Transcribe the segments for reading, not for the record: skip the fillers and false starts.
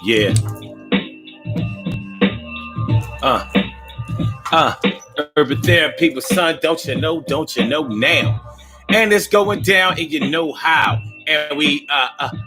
Yeah. Urban therapy with son, don't you know now? And it's going down and you know how. And we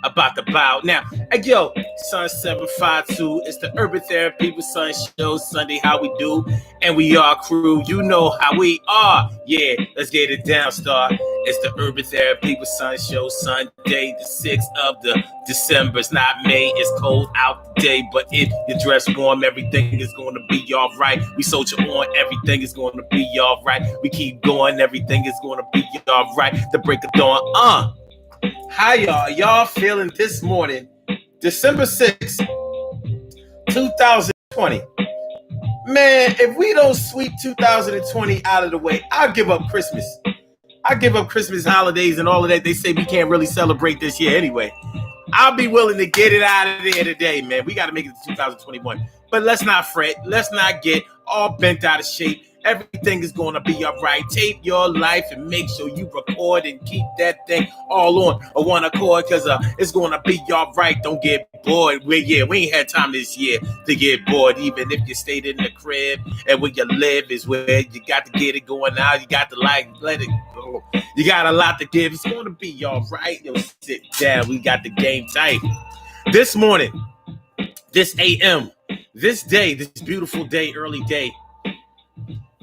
about to bow. Now, hey, yo, Son 752, it's the Urban Therapy with Son show, Sunday, how we do. And we are crew, you know how we are. Yeah, let's get it down, star. It's the Urban Therapy with Son show, Sunday, the 6th of the December. It's not May, it's cold out today, but if you dress warm, everything is going to be all right. We soldier on, everything is going to be all right. We keep going, everything is going to be all right. The break of dawn, How y'all feeling this morning, December 6th, 2020? Man, if we don't sweep 2020 out of the way, I'll give up Christmas. I give up Christmas holidays and all of that. They say we can't really celebrate this year anyway. I'll be willing to get it out of there today, man. We got to make it to 2021. But let's not fret. Let's not get all bent out of shape. Everything is going to be all right. Tape your life and make sure you record and keep that thing all on one accord, because it's going to be all right. Don't get bored. We ain't had time this year to get bored, even if you stayed in the crib. And where you live is where you got to get it going out. You got to let it go. You got a lot to give. It's going to be all right. Yo, sit down. We got the game tight. This morning, this AM, this day, this beautiful day, early day,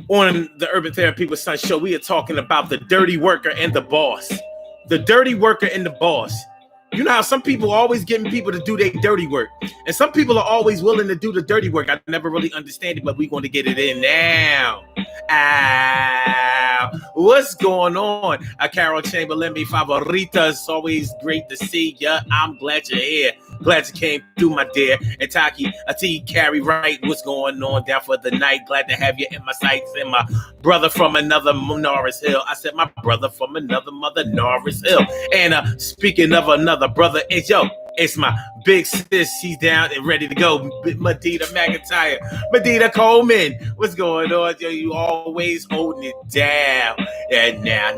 on the Urban Therapy with Son show, we are talking about the dirty worker and the boss. The dirty worker and the boss. You know how some people are always getting people to do their dirty work, and some people are always willing to do the dirty work. I never really understand it, but we're going to get it in now. What's going on? Carol Chamberlain, mi favorita. It's always great to see ya. I'm glad you're here. Glad you came through, my dear. And Taki, T. Carrie Wright, what's going on down for the night? Glad to have you in my sights. And my brother from another Norris Hill. I said my brother from another mother, Norris Hill. And speaking of another brother, it's my big sis. She's down and ready to go. Medina McIntyre. Medina Coleman. What's going on? Yo, you always holding it down. And now.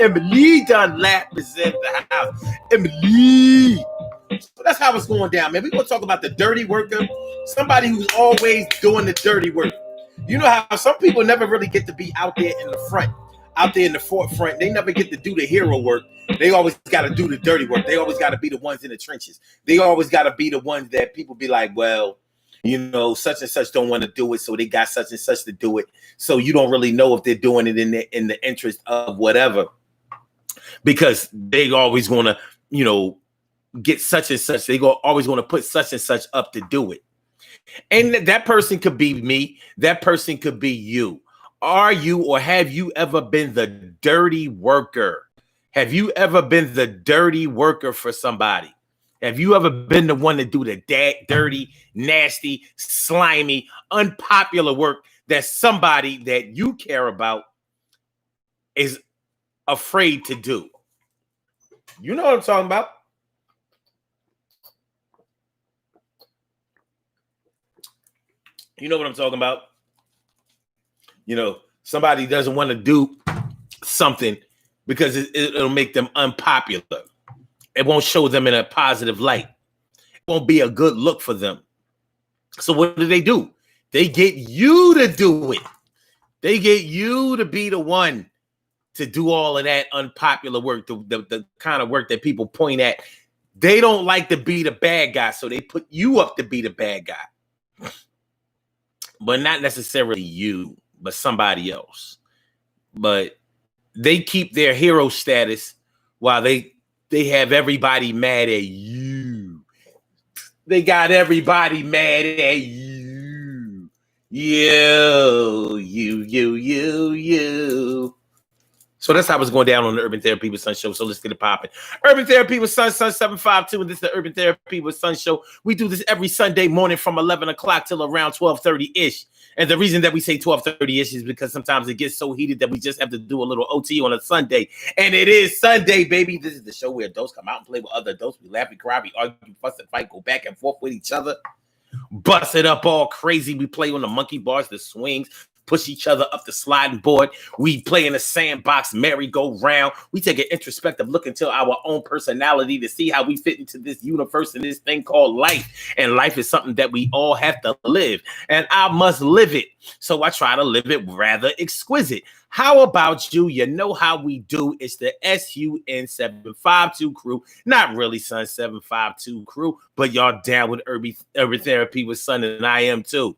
Emily Dunlap is in the house. Emily. So that's how it's going down, man. We're going to talk about the dirty worker. Somebody who's always doing the dirty work. You know how some people never really get to be out there in the front, out there in the forefront. They never get to do the hero work. They always got to do the dirty work. They always got to be the ones in the trenches. They always got to be the ones that people be like, well, you know, such and such don't want to do it, so they got such and such to do it. So you don't really know if they're doing it in the interest of whatever, because they always want to, you know, get such and such. They always want to put such and such up to do it. And that person could be me. That person could be you. Are you, or have you ever been the dirty worker? Have you ever been the dirty worker for somebody? Have you ever been the one to do the dirty, nasty, slimy, unpopular work that somebody that you care about is afraid to do? You know what I'm talking about. You know what I'm talking about. You know, somebody doesn't want to do something because it'll make them unpopular. It won't show them in a positive light. It won't be a good look for them. So what do? They get you to do it. They get you to be the one to do all of that unpopular work, the kind of work that people point at. They don't like to be the bad guy, so they put you up to be the bad guy. But not necessarily you, but somebody else. But they keep their hero status while they have everybody mad at you. They got everybody mad at you. You. So that's how it's going down on the Urban Therapy with Son show. So let's get it popping. Urban Therapy with Son 752, and this is the Urban Therapy with Son show. We do this every Sunday morning from 11 o'clock till around 12:30-ish. And the reason that we say 12:30-ish is because sometimes it gets so heated that we just have to do a little OT on a Sunday. And it is Sunday, baby. This is the show where adults come out and play with other adults. We laugh, we cry, we argue, fuss and fight, go back and forth with each other. Bust it up all crazy. We play on the monkey bars, the swings, push each other up the sliding board. We play in a sandbox merry-go-round. We take an introspective look into our own personality to see how we fit into this universe and this thing called life. And life is something that we all have to live. And I must live it. So I try to live it rather exquisite. How about you? You know how we do. It's the SUN 752 crew. Not really Sun 752 crew, but y'all down with Urban Therapy with Sun, and I am too.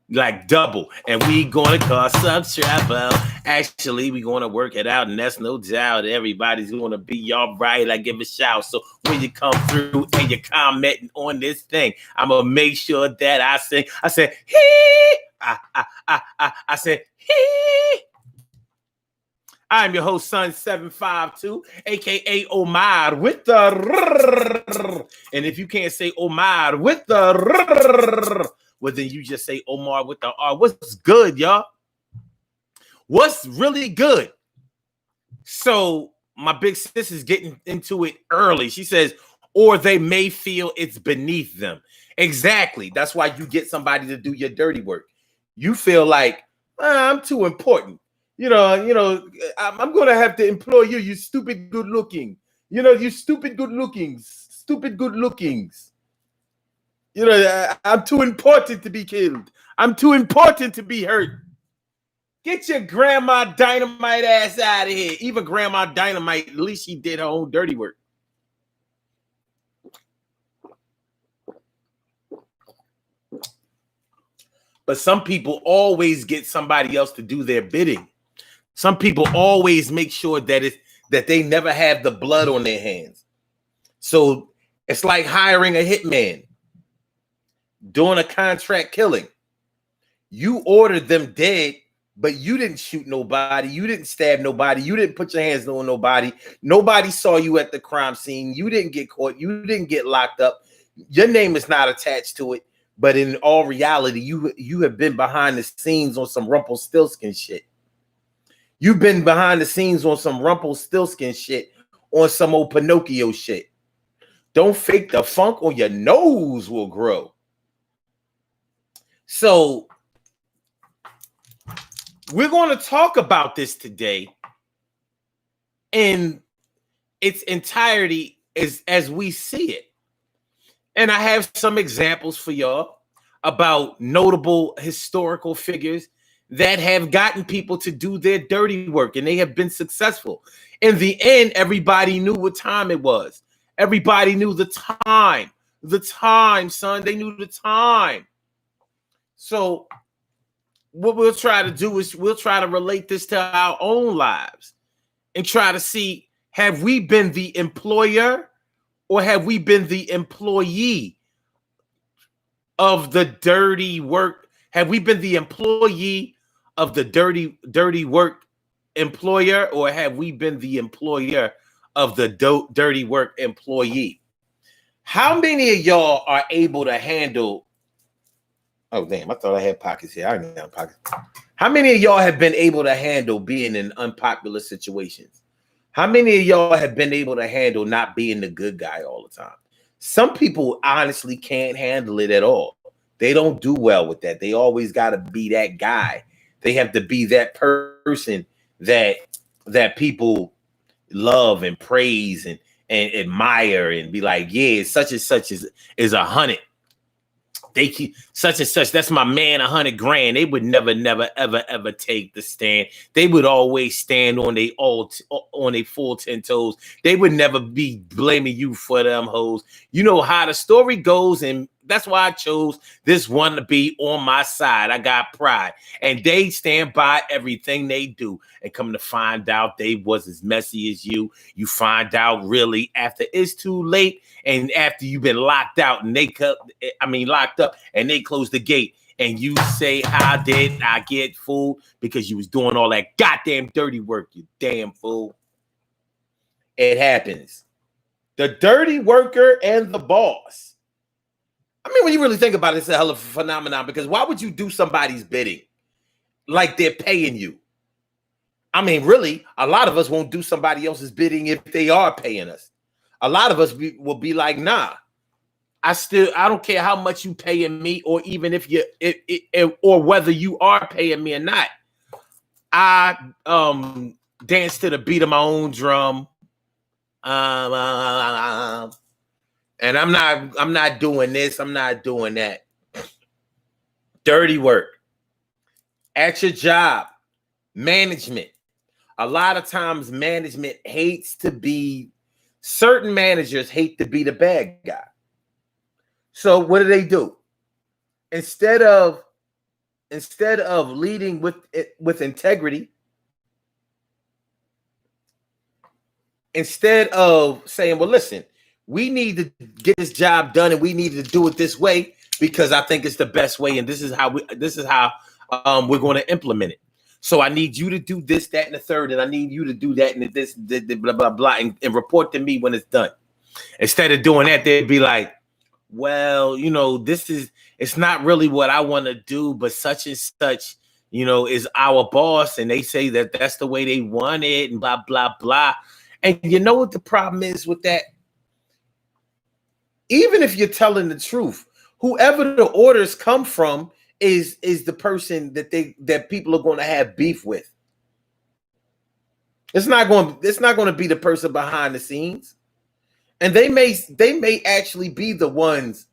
Like double. And we gonna cause some trouble. Actually, we gonna work it out, and that's no doubt. Everybody's gonna be all right. I give a shout. So when you come through and you're commenting on this thing, I'm gonna make sure that I sing. I said, hee. I said, hee. I'm your host, Sun 752, aka Omar with the. And if you can't say Omar with the, well, then you just say Omar with the R. What's good, y'all? What's really good? So my big sis is getting into it early. She says, or they may feel it's beneath them. Exactly. That's why you get somebody to do your dirty work. You feel like, I'm too important. You know, I'm going to have to employ you, you stupid good looking. You stupid good lookings. I'm too important to be killed. I'm too important to be hurt. Get your grandma dynamite ass out of here. Even grandma dynamite, at least she did her own dirty work. But some people always get somebody else to do their bidding. Some people always make sure that they never have the blood on their hands. So it's like hiring a hitman, doing a contract killing. You ordered them dead, but you didn't shoot nobody. You didn't stab nobody. You didn't put your hands on nobody. Nobody saw you at the crime scene. You didn't get caught. You didn't get locked up. Your name is not attached to it. But in all reality, you have been behind the scenes on some Rumpelstiltskin shit. You've been behind the scenes on some Rumpelstiltskin shit, on some old Pinocchio shit. Don't fake the funk or your nose will grow. So we're going to talk about this today in its entirety as we see it. And I have some examples for y'all about notable historical figures that have gotten people to do their dirty work, and they have been successful. In the end, everybody knew what time it was. Everybody knew the time. The time, son. They knew the time. So what we'll try to do is we'll try to relate this to our own lives and try to see, have we been the employer or have we been the employee of the dirty work? Have we been the employee of the dirty work employer, or have we been the employer of the dirty work employee? How many of y'all are able to handle? Oh, damn, I thought I had pockets here. I didn't have pockets. How many of y'all have been able to handle being in unpopular situations? How many of y'all have been able to handle not being the good guy all the time? Some people honestly can't handle it at all. They don't do well with that. They always got to be that guy. They have to be that person that people love and praise and admire and be like, yeah, such and such is 100. They keep such and such. That's my man, 100 grand. They would never, ever take the stand. They would always stand on their full 10 toes. They would never be blaming you for them hoes. You know how the story goes, and that's why I chose this one to be on my side. I got pride, and they stand by everything they do. And come to find out, they was as messy as you. You find out really after it's too late, and after you've been locked out and locked up, and they close the gate, and you say, "How did I get fooled?" Because you was doing all that goddamn dirty work, you damn fool. It happens. The dirty worker and the boss. I mean, when you really think about it, it's a hell of a phenomenon, because why would you do somebody's bidding like they're paying you? I mean, really, a lot of us won't do somebody else's bidding if they are paying us. A lot of us will be like, nah, I don't care how much you paying me, or even if you or whether you are paying me or not. I dance to the beat of my own drum. And I'm not doing this, I'm not doing that. Dirty work at your job, management. A lot of times management certain managers hate to be the bad guy. So what do? Instead of leading with integrity, instead of saying, well, listen, we need to get this job done and we need to do it this way because I think it's the best way, and this is how we're going to implement it. So I need you to do this, that, and the third, and I need you to do that and this, blah, blah, blah, and report to me when it's done. Instead of doing that, they'd be like, well, it's not really what I want to do, but such and such, is our boss, and they say that that's the way they want it, and blah, blah, blah. And you know what the problem is with that? Even if you're telling the truth, whoever the orders come from is the person that people are going to have beef with. It's not going to be the person behind the scenes. And they may actually be the ones,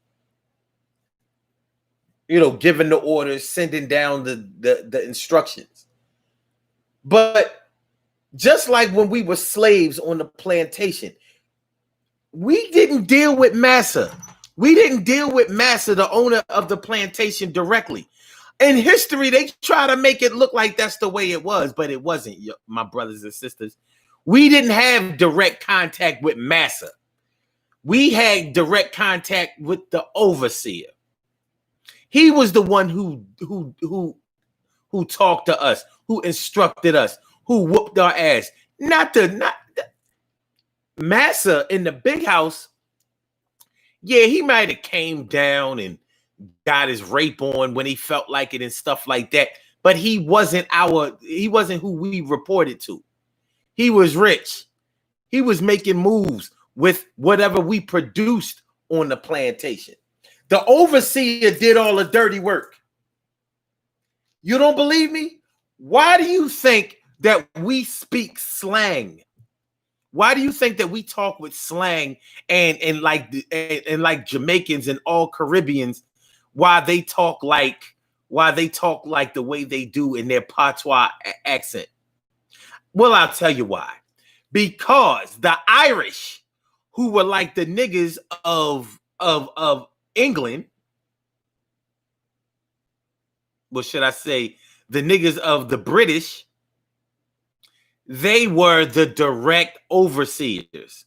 giving the orders, sending down the instructions. But just like when we were slaves on the plantation, we didn't deal with Massa. We didn't deal with Massa, the owner of the plantation, directly. In history, they try to make it look like that's the way it was, but it wasn't, my brothers and sisters. We didn't have direct contact with Massa. We had direct contact with the overseer. He was the one who talked to us, who instructed us, who whooped our ass. Not Massa in the big house. Yeah, he might have came down and got his rape on when he felt like it and stuff like that. But he wasn't who we reported to. He was rich. He was making moves with whatever we produced on the plantation. The overseer did all the dirty work. You don't believe me? Why do you think that we speak slang? Why do you think that we talk with slang and like Jamaicans and all Caribbeans? Why they talk like the way they do in their patois accent? Well, I'll tell you why. Because the Irish, who were like the niggas of England, well, should I say the niggas of the British, they were the direct overseers.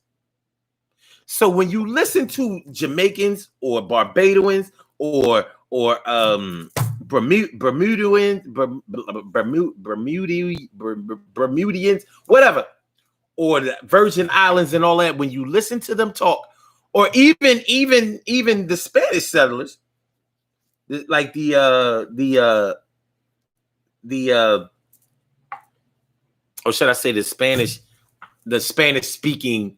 So when you listen to Jamaicans or Barbadians or Bermudians, whatever, or the Virgin Islands and all that, when you listen to them talk, or even the Spanish settlers, like or should I say the Spanish speaking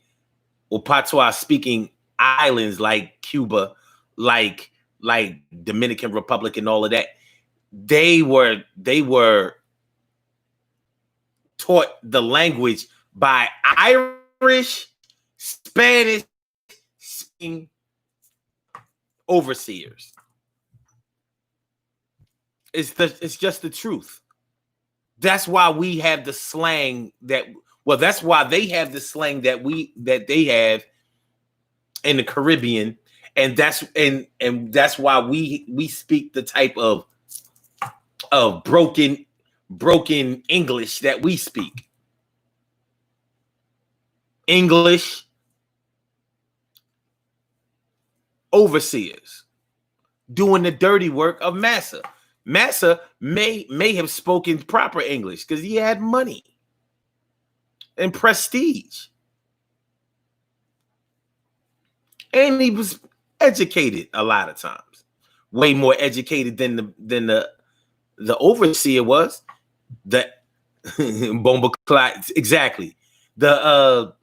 or patois speaking islands like Cuba, like Dominican Republic and all of that, they were taught the language by Irish, Spanish speaking overseers. It's just the truth. That's why we have the slang that's why they have the slang that they have in the Caribbean, and that's why we speak the type of broken English that we speak. English overseers doing the dirty work of Massa. Massa may have spoken proper English because he had money and prestige, and he was educated a lot of times, way more educated than the overseer was. That Bomba Clyde, exactly. The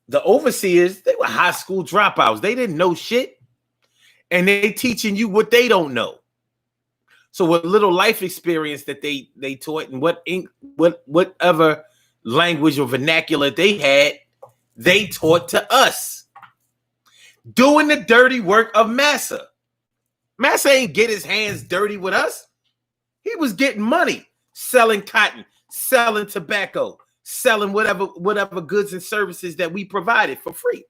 The overseers, they were high school dropouts. They didn't know shit. And they teaching you what they don't know. So what little life experience that they taught and whatever language or vernacular they had, they taught to us. Doing the dirty work of Massa. Massa ain't get his hands dirty with us. He was getting money, selling cotton, selling tobacco, selling whatever goods and services that we provided for free.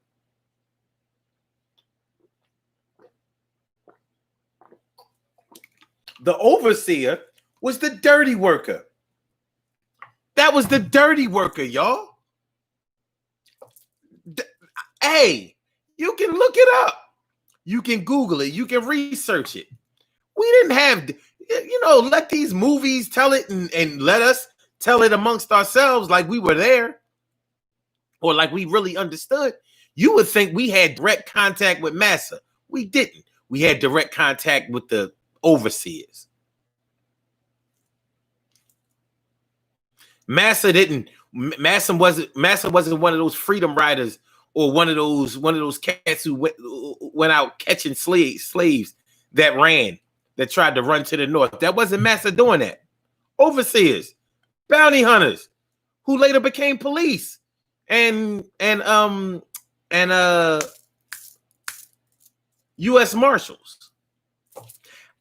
The overseer was the dirty worker. That was the dirty worker, y'all. Hey, you can look it up. You can Google it. You can research it. We didn't have, let these movies tell it and let us tell it amongst ourselves like we were there or like we really understood. You would think we had direct contact with Massa. We didn't. We had direct contact with the overseers. Massa wasn't one of those freedom riders or one of those cats who went out catching slaves that tried to run to the north. That wasn't Massa doing that. Overseers, bounty hunters, who later became police and U.S. Marshals.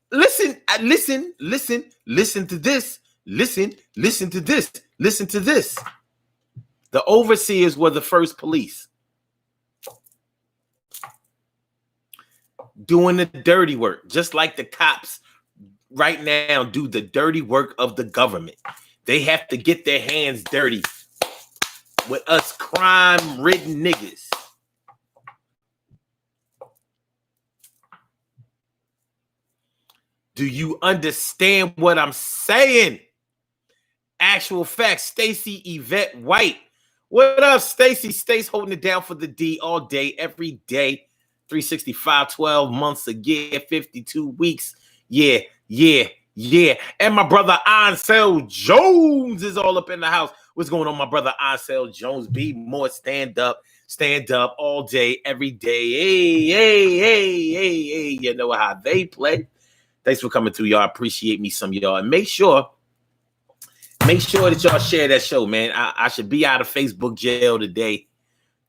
Listen to this. Listen to this. Listen to this. The overseers were the first police. Doing the dirty work, just like the cops right now do the dirty work of the government. They have to get their hands dirty with us crime-ridden niggas. Do you understand what I'm saying? Actual facts. Stacy Yvette White. What up, Stacy? Stays holding it down for the D all day, every day. 365, 12 months a year, 52 weeks. Yeah. And my brother Ansel Jones is all up in the house. What's going on, my brother Ansel Jones? Be more stand up all day, every day. Hey. You know how they play. Thanks for coming through, y'all. Appreciate me some, y'all. And make sure that y'all share that show, man. I should be out of Facebook jail today.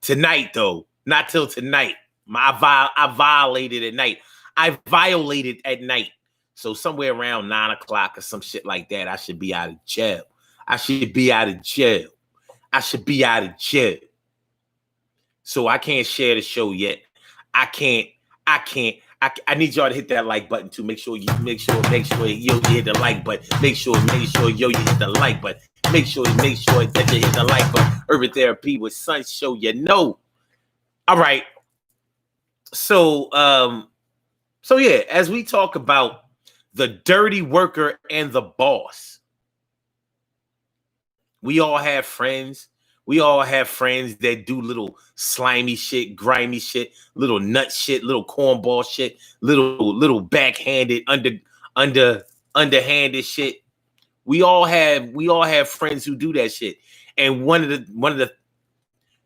Tonight, though. Not till tonight. I violated at night. I violated at night. So somewhere around 9 o'clock or some shit like that, I should be out of jail. I should be out of jail. So I can't share the show yet. I need y'all to hit that like button too. Make sure you hit the like button. Make sure you hit the like button. Make sure that you hit the like button. Urban Therapy with Sun Show, All right. So yeah, as we talk about the dirty worker and the boss, we all have friends. We all have friends that do little slimy shit, grimy shit, little nut shit, little cornball shit, little backhanded, underhanded shit. We all have friends who do that shit. And one of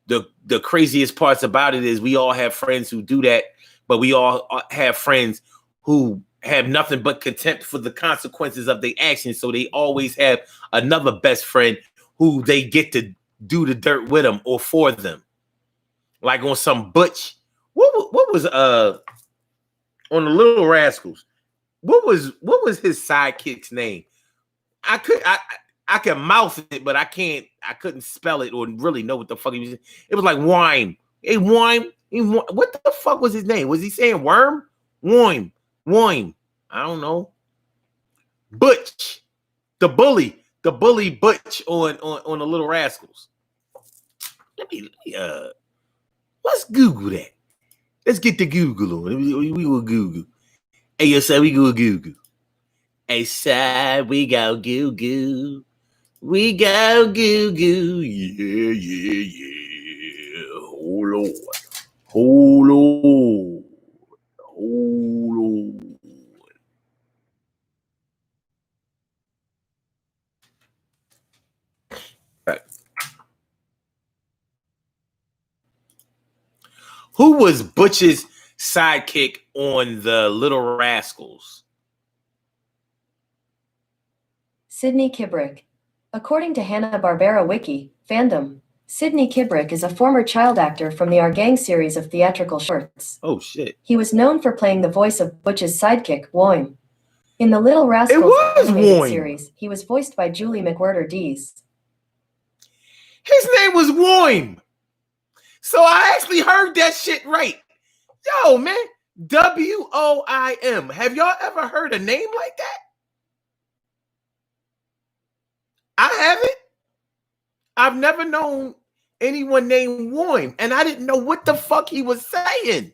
the craziest parts about it is we all have friends who do that, but we all have friends who have nothing but contempt for the consequences of their actions. So they always have another best friend who they get to do the dirt with them or for them. Like on some Butch. What was on the Little Rascals? What was his sidekick's name? I can mouth it, but I couldn't spell it or really know what the fuck he was. It was like Wime. Hey, Wime. What the fuck was his name? Was he saying worm? Wime. I don't know. Butch. The bully Butch on the Little Rascals. Let's Google that. Let's get the Google on. We will Google. Hey, yo, sir, we go Google. Hey, sir, we go Google. We go Google. Yeah. Hold on. Right. was Butch's sidekick on the Little Rascals? Sidney Kibrick. According to Hanna-Barbera Wiki, fandom, Sidney Kibrick is a former child actor from the Our Gang series of theatrical shorts. Oh, shit. He was known for playing the voice of Butch's sidekick, Woim. In the Little Rascals animated series, he was voiced by Julie McWhirter-Dees. His name was Woim. So I actually heard that shit right. Yo, man. W-O-I-M. Have y'all ever heard a name like that? I haven't. I've never known anyone named Woim, and I didn't know what the fuck he was saying.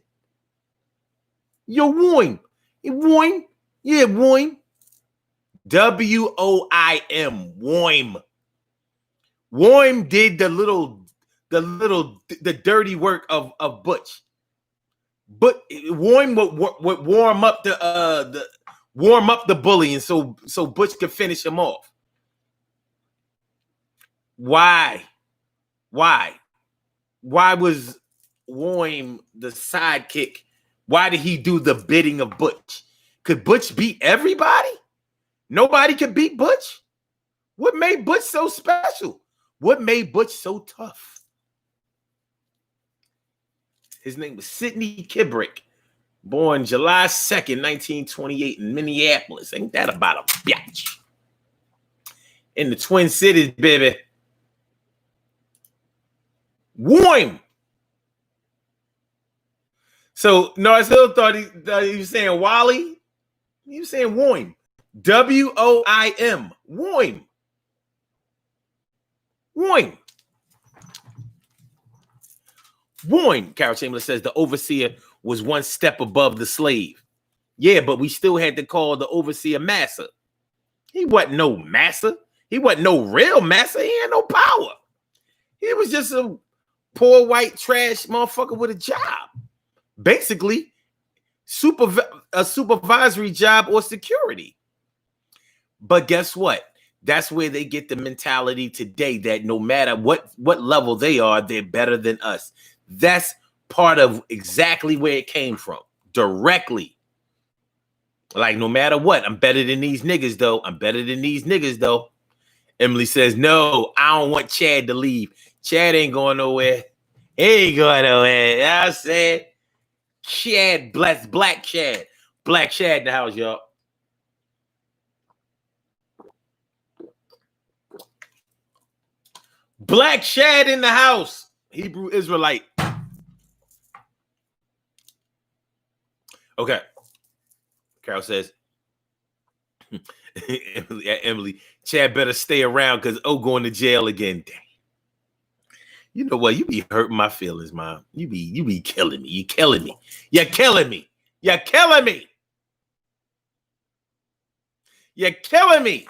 Yo, Woim. Woim. Yeah, Woim. W-O-I-M. Woim. Woim did the dirty work of Butch. But Woim would warm up the bully, and so Butch could finish him off. Why was Woim the sidekick? Why did he do the bidding of Butch? Could Butch beat everybody? Nobody could beat Butch? What made Butch so special? What made Butch so tough? His name was Sidney Kibrick, born July 2nd, 1928 in Minneapolis. Ain't that about a bitch? In the Twin Cities, baby. Woim. So Norris Hill thought he was saying Wally. He was saying Woim. W-O-I-M. Woim. Woim. Woim, Carol Chamberlain says, the overseer was one step above the slave. Yeah, but we still had to call the overseer master. He wasn't no master. He wasn't no real master. He had no power. He was just a poor white trash motherfucker with a job. Basically, a supervisory job or security. But guess what? That's where they get the mentality today that no matter what level they are, they're better than us. That's part of exactly where it came from. Directly. Like, no matter what, I'm better than these niggas, though. I'm better than these niggas, though. Emily says, no, I don't want Chad to leave. Chad ain't going nowhere. He ain't going nowhere. You know what I'm saying? Chad, black Chad. Black Chad in the house, y'all. Black Chad in the house. Hebrew Israelite. Okay. Carol says, Emily, Chad better stay around because going to jail again. Dang. You know what? You be hurting my feelings, Mom. You be killing me. You killing me. You're killing me. You're killing me. You're killing me.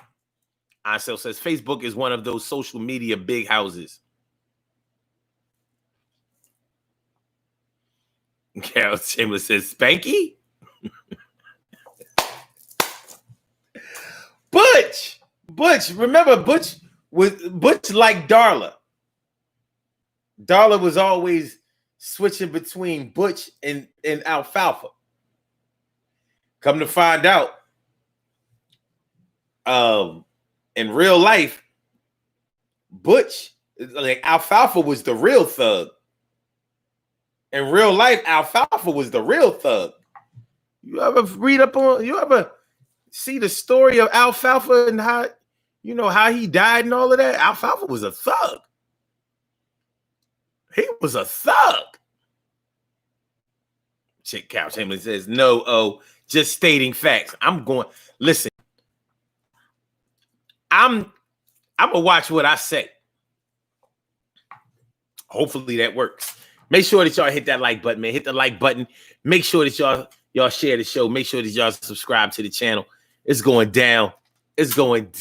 Ansel says Facebook is one of those social media big houses. Carol Chamberlain says Spanky. Butch. Remember, Butch like Darla. Darla was always switching between Butch and Alfalfa. Come to find out, in real life, Butch, like Alfalfa was the real thug. In real life, Alfalfa was the real thug. You ever see the story of Alfalfa and how he died and all of that? Alfalfa was a thug. He was a thug. Chick Couch Hamlin says, no, just stating facts. Listen, I'm gonna watch what I say. Hopefully that works. Make sure that y'all hit that like button, man. Hit the like button. Make sure that y'all share the show. Make sure that y'all subscribe to the channel. It's going down. It's going down.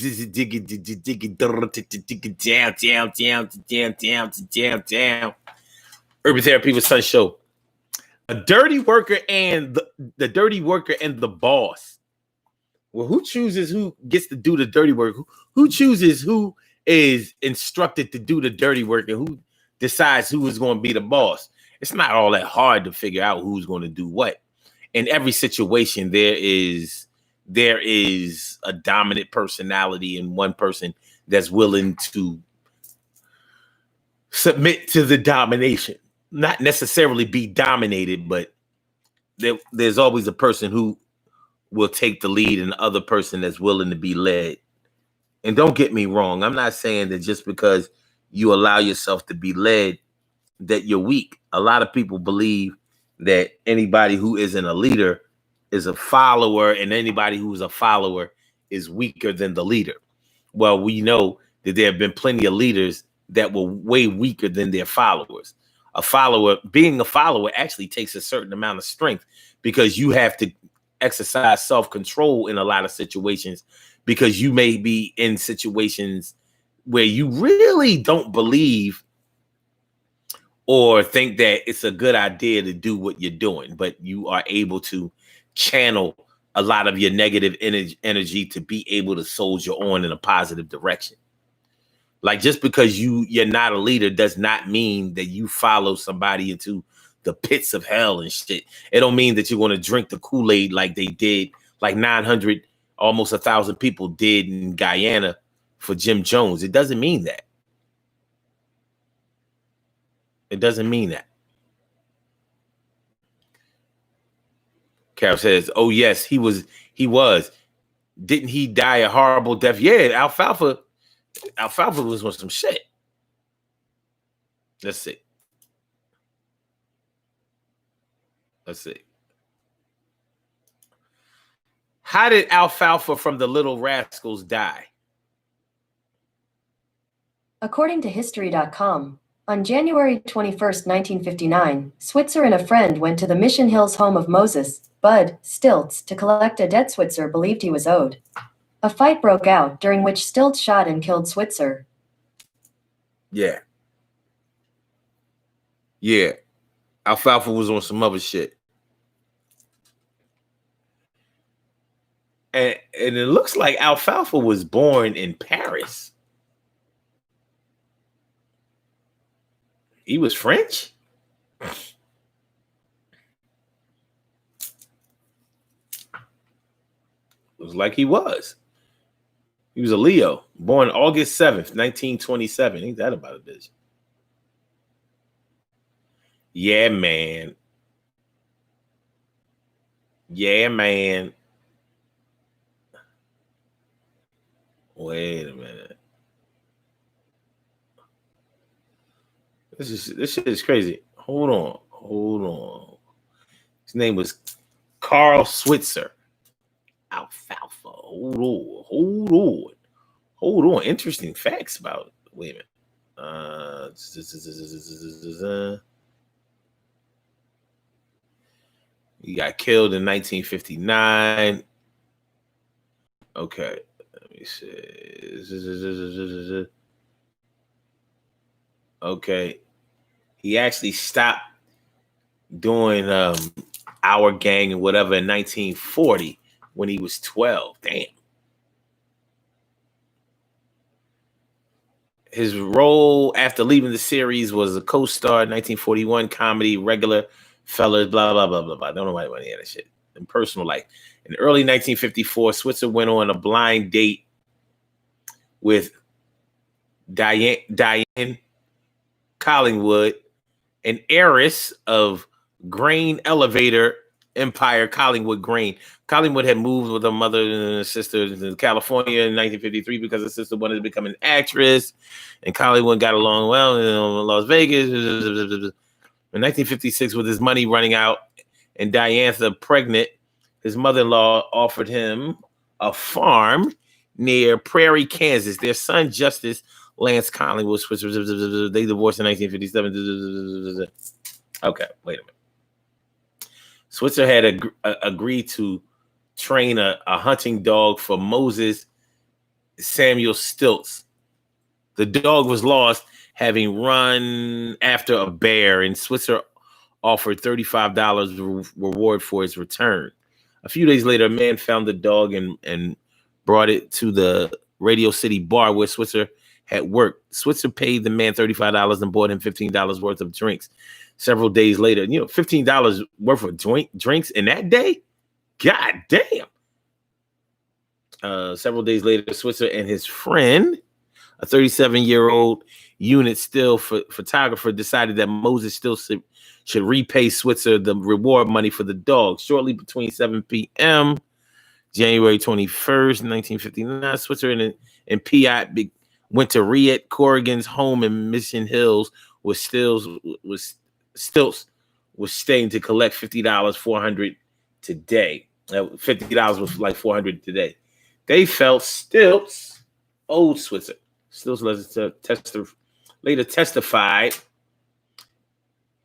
Urban Therapy with Sun Show. A dirty worker and the dirty worker and the boss. Well, who chooses who gets to do the dirty work? Who chooses who is instructed to do the dirty work and who decides who is going to be the boss? It's not all that hard to figure out who's going to do what. In every situation, there is a dominant personality and one person that's willing to submit to the domination, not necessarily be dominated, but there's always a person who will take the lead and the other person that's willing to be led. And don't get me wrong, I'm not saying that just because you allow yourself to be led that you're weak. A lot of people believe that anybody who isn't a leader is a follower, and anybody who's a follower is weaker than the leader. Well, we know that there have been plenty of leaders that were way weaker than their followers. Being a follower actually takes a certain amount of strength, because you have to exercise self-control in a lot of situations, because you may be in situations where you really don't believe or think that it's a good idea to do what you're doing, but you are able to channel a lot of your negative energy to be able to soldier on in a positive direction. Like, just because you're not a leader does not mean that you follow somebody into the pits of hell and shit. It don't mean that you're going to drink the Kool-Aid like they did, like 900, almost 1,000 people did in Guyana for Jim Jones. It doesn't mean that. It doesn't mean that. Carol says, oh, yes, he was. Didn't he die a horrible death? Yeah, Alfalfa was on some shit. Let's see. How did Alfalfa from the Little Rascals die? According to History.com, on January 21, 1959, Switzer and a friend went to the Mission Hills home of Moses, Bud, Stilts, to collect a debt Switzer believed he was owed. A fight broke out, during which Stilts shot and killed Switzer. Yeah. Alfalfa was on some other shit. And it looks like Alfalfa was born in Paris. He was French? Looks like he was. He was a Leo, born August 7th, 1927. Ain't that about a bitch? Yeah, man. Wait a minute. This shit is crazy. Hold on. His name was Carl Switzer. Alfalfa. Hold on. Interesting facts about. Wait a minute. He got killed in 1959. Okay. Let me see. Okay. He actually stopped doing Our Gang and whatever in 1940 when he was 12. Damn. His role after leaving the series was a co-star in 1941 comedy Regular Fellas, blah, blah, blah, blah, blah. I don't know why he had that shit. In personal life. In early 1954, Switzer went on a blind date with Diane Collingwood, an heiress of grain elevator empire Collingwood Grain. Collingwood had moved with her mother and her sister to California in 1953 because her sister wanted to become an actress, and Collingwood got along well in Las Vegas. In 1956, with his money running out and Diantha pregnant, his mother-in-law offered him a farm near Prairie, Kansas. Their son, Justice Lance Collingwood, they divorced in 1957. Okay, wait a minute. Switzer had agreed to train a hunting dog for Moses Samuel Stilts. The dog was lost, having run after a bear, and Switzer offered $35 reward for his return. A few days later, a man found the dog and brought it to the Radio City bar where Switzer had worked. Switzer paid the man $35 and bought him $15 worth of drinks. Several days later, $15 worth of drinks in that day? God damn. Several days later, Switzer and his friend, a 37-year-old unit still photographer, decided that Moses still should repay Switzer the reward money for the dog. Shortly between 7 p.m., January 21st, 1959, Switzer and Piot went to Riet Corrigan's home in Mission Hills, where Stills was staying to collect $50, $400 today. $50 was like $400 today. They felt Stilts owed Switzer. Stills later testified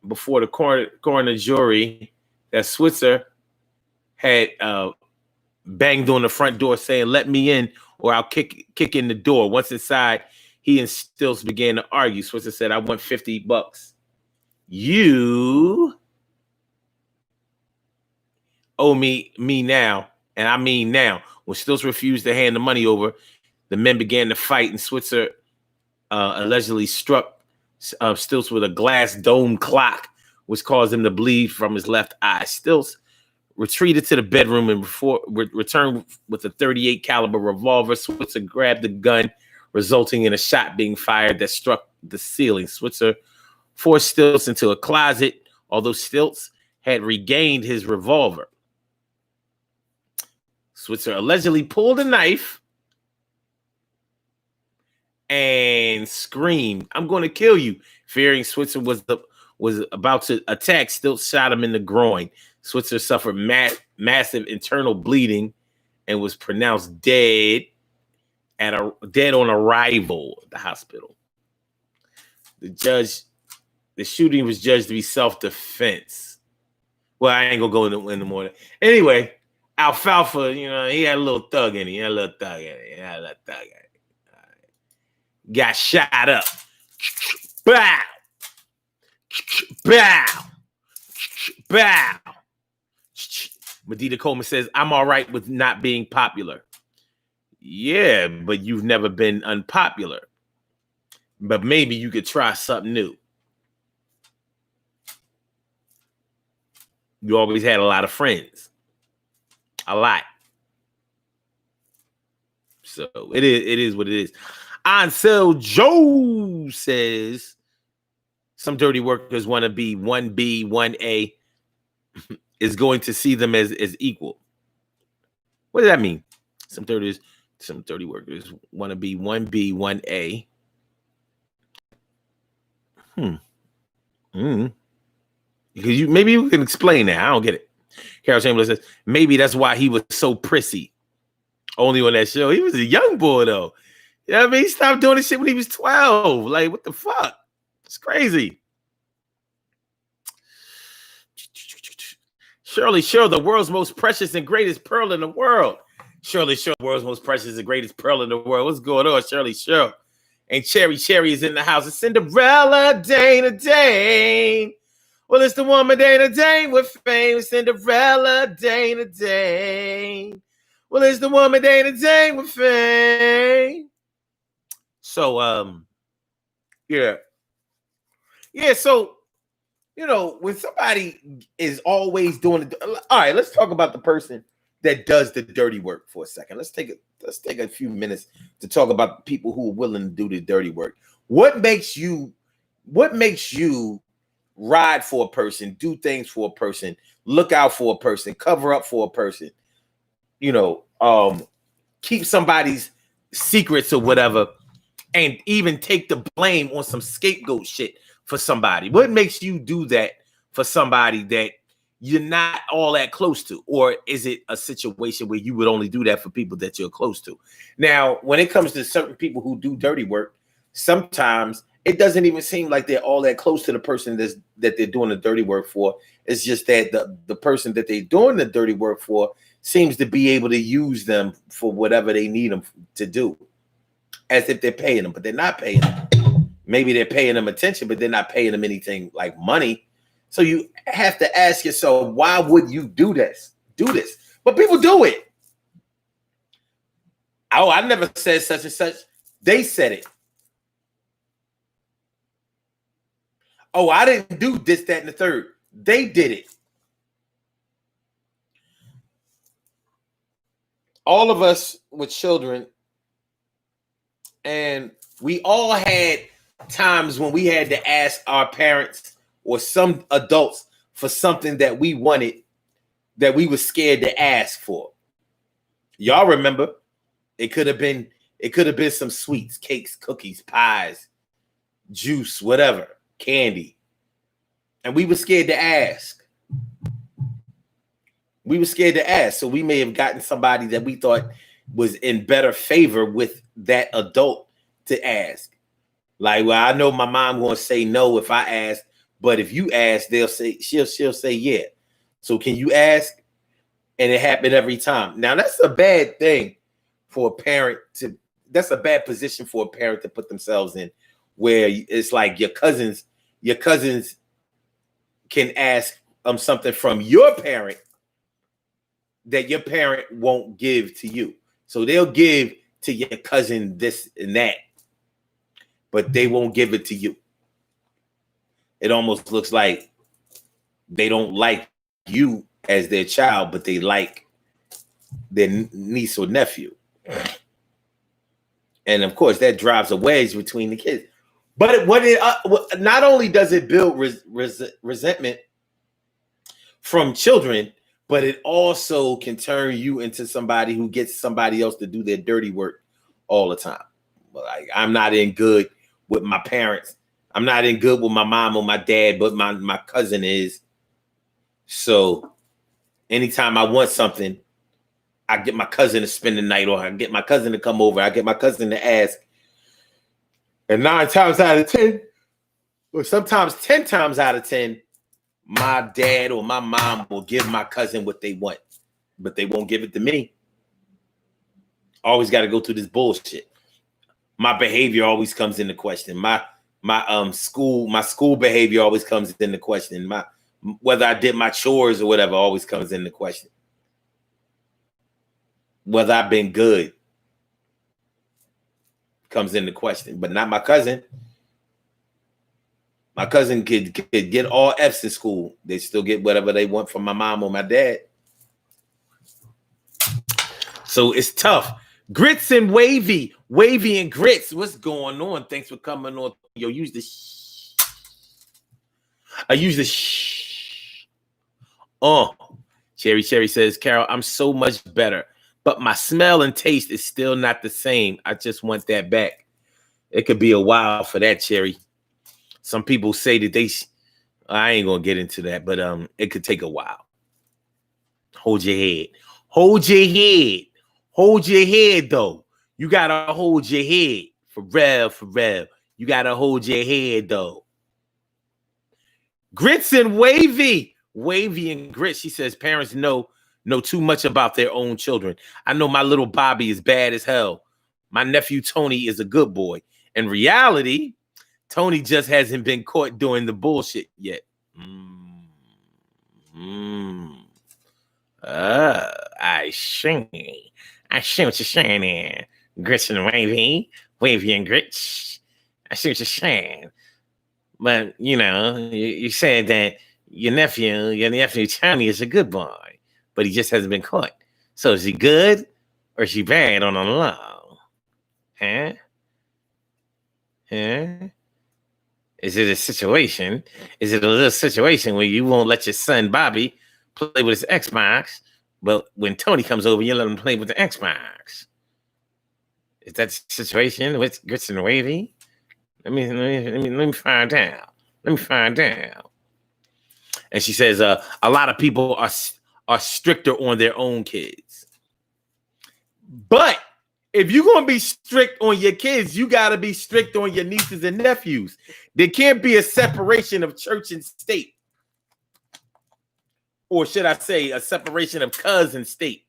before the coroner jury that Switzer had banged on the front door saying, "Let me in or I'll kick in the door." Once inside, he and Stills began to argue. Switzer said, "I want $50. You owe me now, and I mean now." When Stills refused to hand the money over, the men began to fight, and Switzer allegedly struck Stills with a glass dome clock, which caused him to bleed from his left eye. Stills retreated to the bedroom and returned with a .38 caliber revolver. Switzer grabbed the gun, resulting in a shot being fired that struck the ceiling. Switzer forced Stilts into a closet, although Stilts had regained his revolver. Switzer allegedly pulled a knife and screamed, "I'm going to kill you." Fearing Switzer was about to attack, Stilts shot him in the groin. Switzer suffered massive internal bleeding and was pronounced dead on arrival at the hospital. The shooting was judged to be self-defense. Well, I ain't gonna go in the morning. Anyway, Alfalfa, he had a little thug in him. Got shot up. Bow. Bow. Bow. Medina Coleman says, "I'm all right with not being popular." Yeah, but you've never been unpopular. But maybe you could try something new. You always had a lot of friends. A lot. So it is what it is. Ansel Joe says, "Some dirty workers want to be 1B, 1A is going to see them as equal." What does that mean? Some dirty workers want to be 1B, 1A. Because maybe you can explain that. I don't get it. Carol Chamberlain says, "Maybe that's why he was so prissy. Only on that show. He was a young boy, though. You know what I mean? He stopped doing this shit when he was 12. Like, what the fuck? It's crazy." Shirley Sherrill, the world's most precious and greatest pearl in the world. Shirley Sherrill, the world's most precious and greatest pearl in the world. What's going on, Shirley Sherrill? And Cherry is in the house. It's Cinderella Dana Dane. Well, it's the woman Dana Dane with fame. Cinderella Dana Dane. Well, it's the woman Dana Dane with fame. So, yeah. So, when somebody is always doing it. All right, let's talk about the person that does the dirty work for a second. Let's take a few minutes to talk about the people who are willing to do the dirty work. What makes you ride for a person, do things for a person, look out for a person, cover up for a person, keep somebody's secrets or whatever, and even take the blame on some scapegoat shit for somebody? What makes you do that for somebody that you're not all that close to? Or is it a situation where you would only do that for people that you're close to? Now, when it comes to certain people who do dirty work, sometimes it doesn't even seem like they're all that close to the person that they're doing the dirty work for. It's just that the person that they're doing the dirty work for seems to be able to use them for whatever they need them to do, as if they're paying them, but they're not paying them. Maybe they're paying them attention, but they're not paying them anything like money. So you have to ask yourself, why would you do this? But people do it. Oh, I never said such and such. They said it. Oh, I didn't do this, that, and the third. They did it. All of us with children, and we all had times when we had to ask our parents or some adults for something that we wanted that we were scared to ask for. Y'all remember? It could have been some sweets, cakes, cookies, pies, juice, whatever, candy. And we were scared to ask. We were scared to ask. So we may have gotten somebody that we thought was in better favor with that adult to ask. Like, well, I know my mom gonna say no if I ask, but if you ask, she'll say yeah. So can you ask? And it happened every time. Now that's a bad thing for a parent to. That's a bad position for a parent to put themselves in, where it's like your cousins can ask something from your parent that your parent won't give to you. So they'll give to your cousin this and that, but they won't give it to you. It almost looks like they don't like you as their child, but they like their niece or nephew. And of course, that drives a wedge between the kids. But not only does it build resentment from children, but it also can turn you into somebody who gets somebody else to do their dirty work all the time. Like, I'm not in good with my parents. I'm not in good with my mom or my dad, but my cousin is. So anytime I want something, I get my cousin to spend the night, or I get my cousin to come over. I get my cousin to ask. And 9 times out of 10, or sometimes 10 times out of 10, my dad or my mom will give my cousin what they want, but they won't give it to me. Always got to go through this bullshit. My behavior always comes into question. My school behavior always comes into question. Whether I did my chores or whatever always comes into question. Whether I've been good comes into question, but not my cousin. My cousin could get all F's in school. They still get whatever they want from my mom or my dad. So it's tough. Grits and Wavy and Grits. What's going on? Thanks for coming on. Yo, use the shh. I use the shh. Oh, Cherry says, Carol, I'm so much better, but my smell and taste is still not the same. I just want that back. It could be a while for that, Cherry. Some people say that I ain't gonna get into that, but it could take a while. Hold your head. Hold your head. Hold your head, though. You gotta hold your head. For real. You gotta hold your head, though. Grits and Wavy and Grits. She says parents know too much about their own children. I know my little Bobby is bad as hell. My nephew Tony is a good boy. In reality, Tony just hasn't been caught doing the bullshit yet. I see what you're saying there. Grits and Wavy and Grits. I see what you're saying. But, you said that your nephew Tony is a good boy, but he just hasn't been caught. So is he good or is he bad on the low? Huh? Is it a situation? Is it a little situation where you won't let your son Bobby play with his Xbox, but when Tony comes over, you let him play with the Xbox? Is that the situation with Grits and Wavy? Let me find out. And she says, a lot of people are stricter on their own kids. But if you're going to be strict on your kids, you got to be strict on your nieces and nephews. There can't be a separation of church and state. Or should I say a separation of cuz and state.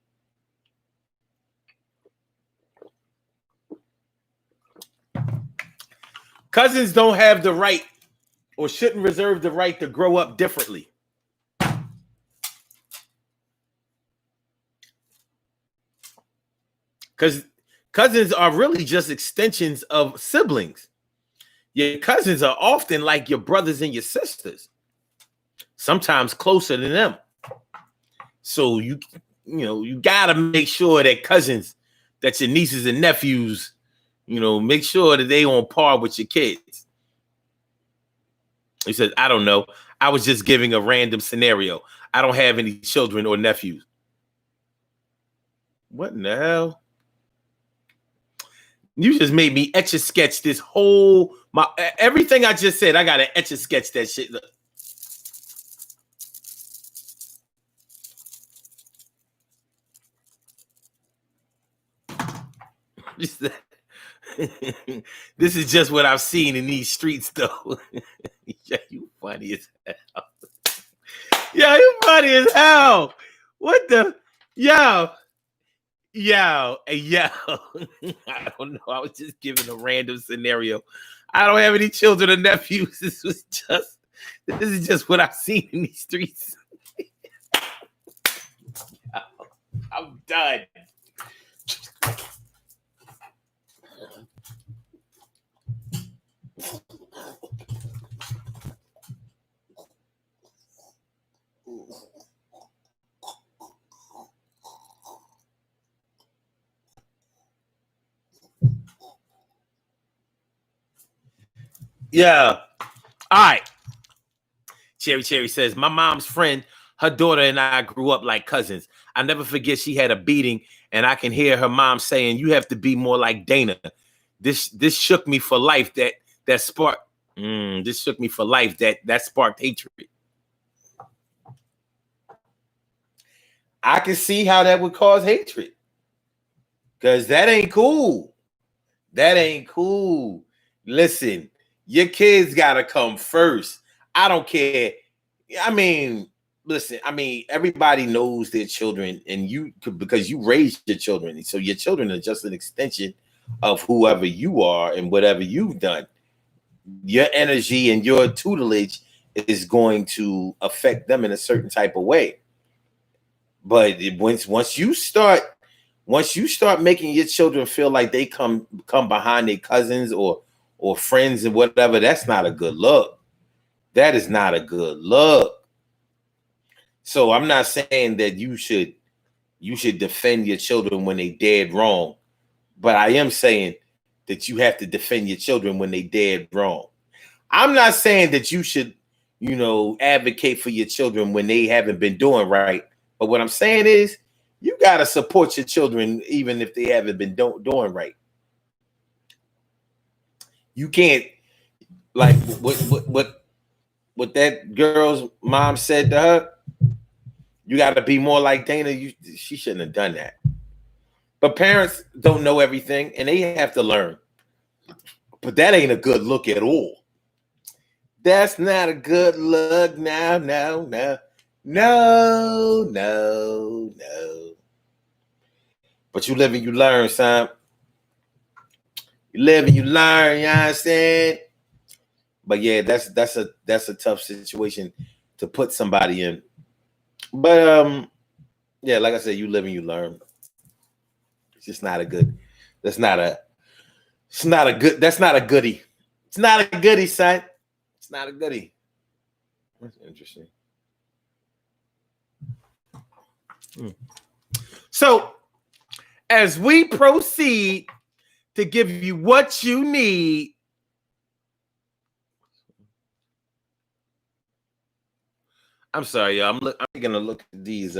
Cousins don't have the right or shouldn't reserve the right to grow up differently. Because cousins are really just extensions of siblings. Your cousins are often like your brothers and your sisters, sometimes closer than them. So you gotta make sure that cousins, that your nieces and nephews, make sure that they on par with your kids. He says, I don't know. I was just giving a random scenario. I don't have any children or nephews. What in the hell? You just made me etch a sketch this whole everything I just said. I gotta etch a sketch that shit. Look. This is just what I've seen in these streets, though. Yeah, you funny as hell. Yeah, you funny as hell. What the? Yo. I don't know. I was just giving a random scenario. I don't have any children or nephews. This is just what I've seen in these streets. I'm done. Yeah. All right. Cherry says, my mom's friend, her daughter and I grew up like cousins. I never forget she had a beating, and I can hear her mom saying, you have to be more like Dana. This shook me for life. That sparked. This shook me for life. That sparked hatred. I can see how that would cause hatred, because that ain't cool. That ain't cool. Listen, your kids gotta come first. I don't care. I mean, listen, everybody knows their children, and because you raised your children. So your children are just an extension of whoever you are and whatever you've done. Your energy and your tutelage is going to affect them in a certain type of way. But once you start making your children feel like they come behind their cousins or friends and whatever, that's not a good look. That is not a good look. So I'm not saying that you should defend your children when they dead wrong, but I am saying that you have to defend your children when they dead wrong. I'm not saying that you should, advocate for your children when they haven't been doing right. But what I'm saying is, you got to support your children even if they haven't been doing right. You can't, like what that girl's mom said to her. You got to be more like Dana. She shouldn't have done that. But parents don't know everything, and they have to learn. But that ain't a good look at all. That's not a good look. No. But you live and you learn, son. You live and you learn, you understand? But yeah, that's a tough situation to put somebody in. But yeah, like I said, you live and you learn. It's just not a good. That's not a goodie. It's not a goodie, son. It's not a goodie. That's interesting. So, as we proceed to give you what you need, I'm sorry, y'all. I'm gonna look at these.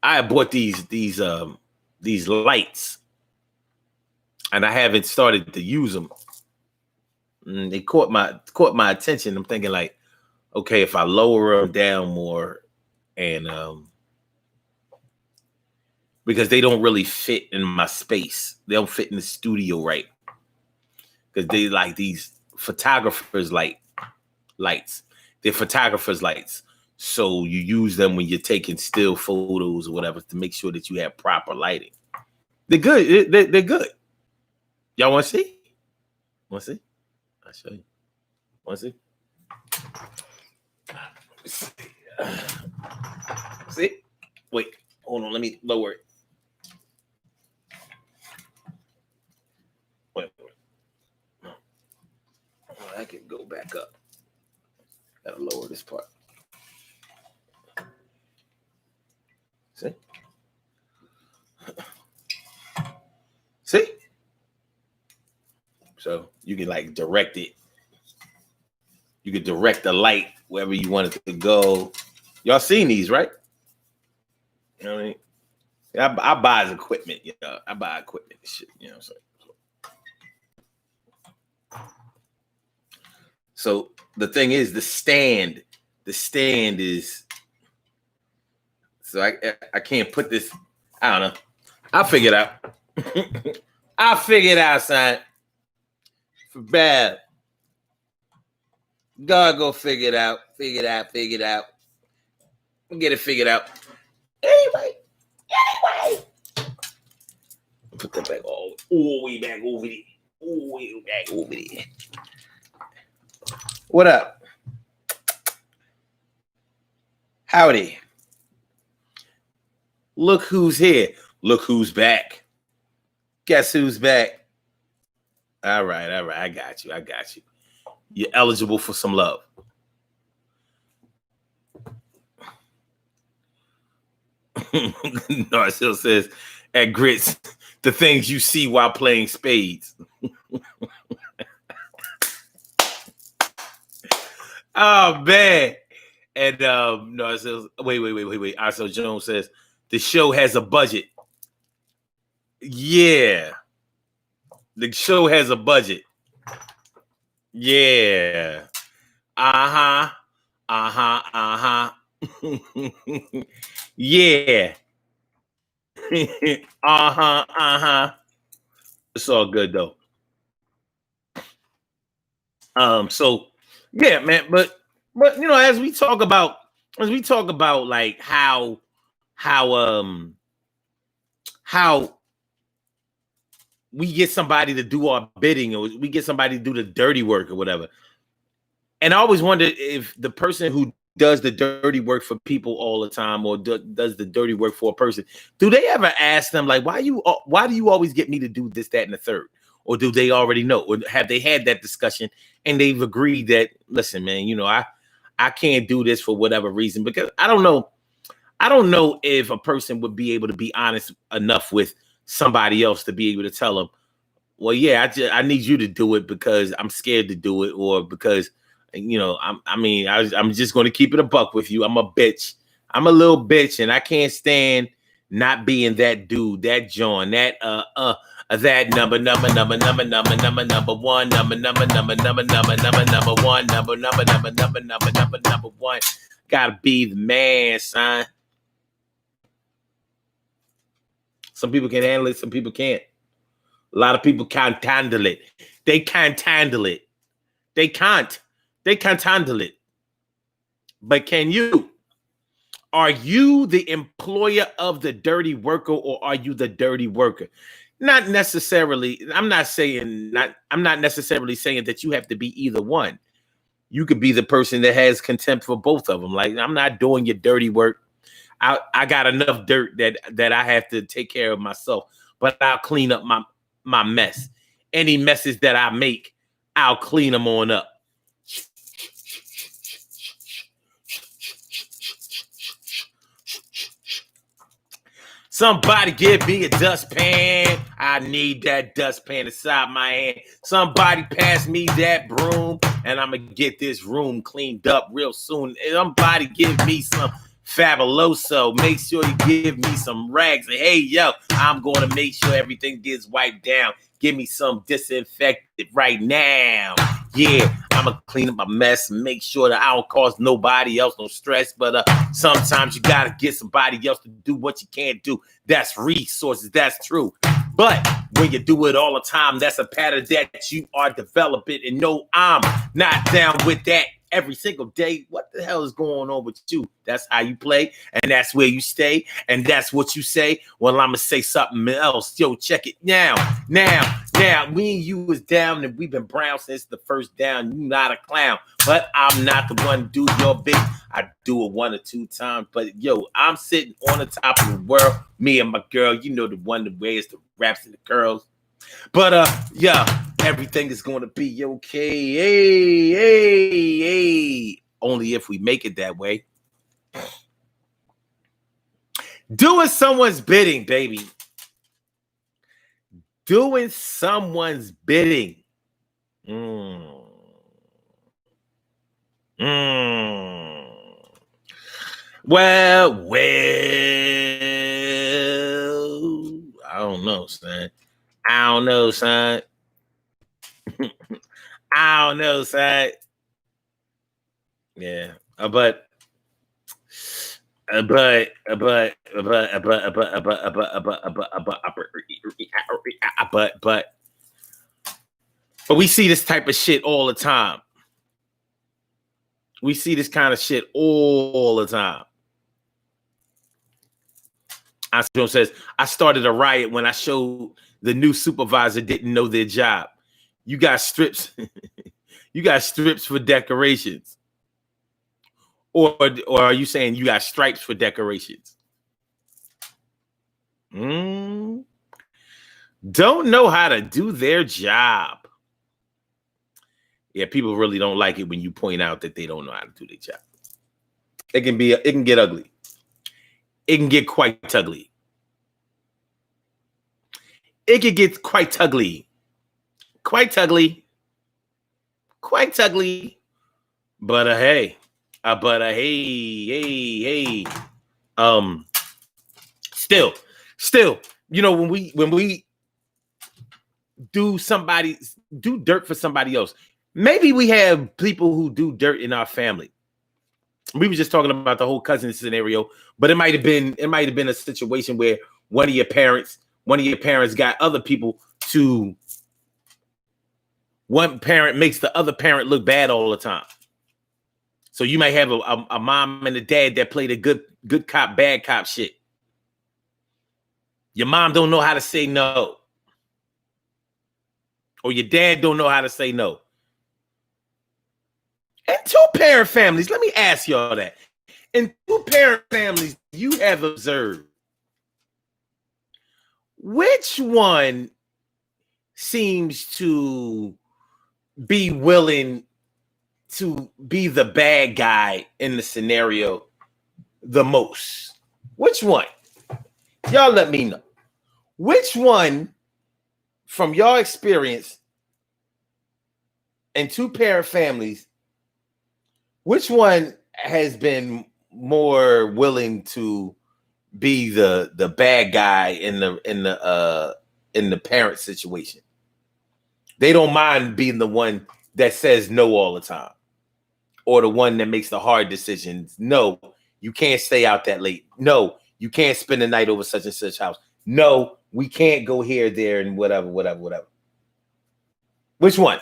I bought these lights, and I haven't started to use them. They caught my attention. I'm thinking like, okay, if I lower them down more, and because they don't really fit in my space, they don't fit in the studio right, because they like these photographers lights. They're photographers lights. So you use them when you're taking still photos or whatever to make sure that you have proper lighting. They're good. They're good. Y'all want to see? Want to see? I'll show you. Want to see? See? Wait. Hold on. Let me lower it. Wait. See? So you can like direct it. You can direct the light wherever you want it to go. Y'all seen these, right? You know what I mean? I buy his equipment, you know. I buy equipment and shit, you know what I'm saying? So the thing is, the stand is, so I can't put this, I don't know. I'll figure it out. I'll figure it out, son. For bad. God go figure it out. Figure it out. We'll get it figured out. Anyway. Put that back all the way back over there. All the way back over there. What up? Howdy. Look who's here. Look who's back. Guess who's back? All right. I got you. You're eligible for some love. Narcil says, at Grits, the things you see while playing spades. Oh, man. And Narcil, wait. Arcel Jones says, the show has a budget. Yeah. The show has a budget. Yeah. Uh-huh. Yeah. It's all good though. So yeah, man, but you know, as we talk about like how we get somebody to do our bidding, or we get somebody to do the dirty work or whatever. And I always wonder if the person who does the dirty work for people all the time, or does the dirty work for a person, do they ever ask them like, why do you always get me to do this, that, and the third? Or do they already know? Or have they had that discussion and they've agreed that, listen, man, you know, I can't do this for whatever reason? Because I don't know if a person would be able to be honest enough with somebody else to be able to tell them, well, yeah, I need you to do it because I'm scared to do it, or because, you know, I'm just going to keep it a buck with you. I'm a bitch. I'm a little bitch, and I can't stand not being that dude, that John, that that number one, number one. Gotta be the man, son. Some people can handle it, some people can't. A lot of people can't handle it. They can't handle it. They can't handle it. But can you? Are you the employer of the dirty worker, or are you the dirty worker? Not necessarily. I'm not necessarily saying that you have to be either one. You could be the person that has contempt for both of them. Like, I'm not doing your dirty work. I got enough dirt that I have to take care of myself, but I'll clean up my mess. Any messes that I make, I'll clean them on up. Somebody give me a dustpan. I need that dustpan inside my hand. Somebody pass me that broom, and I'm going to get this room cleaned up real soon. Somebody give me some Fabuloso. Make sure you give me some rags. And hey, yo, I'm going to make sure everything gets wiped down. Give me some disinfectant right now. Yeah, I'm going to clean up my mess and make sure that I don't cause nobody else no stress. But sometimes you got to get somebody else to do what you can't do. That's resources. That's true. But when you do it all the time, that's a pattern that you are developing. And no, I'm not down with that every single day. What the hell is going on with you? That's how you play, and that's where you stay, and that's what you say. Well, I'm going to say something else. Yo, check it now. Me and you is down, and we've been brown since the first down. You not a clown, but I'm not the one to do your big. I do it 1 or 2 times, but yo, I'm sitting on the top of the world. Me and my girl, you know, the one that wears the wraps and the curls. But yeah, everything is going to be okay. Hey. Only if we make it that way. Doing someone's bidding, baby. Doing someone's bidding. Well, I don't know, son. I don't know, son. Yeah, but we see this type of shit all the time. We see this kind of shit all the time. Jones says, I started a riot when I showed the new supervisor didn't know their job. You got strips. You got strips for decorations. Or are you saying you got stripes for decorations? Don't know how to do their job. Yeah, people really don't like it when you point out that they don't know how to do their job. It can get ugly. It can get quite ugly. It can get quite ugly. Quite ugly. Quite ugly. But hey. Hey. Still, you know, when we do dirt for somebody else, maybe we have people who do dirt in our family. We were just talking about the whole cousin scenario, but it might have been a situation where one of your parents got other people to. One parent makes the other parent look bad all the time. So you might have a mom and a dad that play the good cop, bad cop shit. Your mom don't know how to say no. Or your dad don't know how to say no. In two-parent families, let me ask y'all that. In two-parent families, you have observed, which one seems to be willing to be the bad guy in the scenario the most? Which one? Y'all let me know. Which one, from your experience in two-parent families, which one has been more willing to be the bad guy in the parent situation? They don't mind being the one that says no all the time, or the one that makes the hard decisions. No, you can't stay out that late. No, you can't spend the night over such and such house. No, we can't go here, there, and whatever. Which one?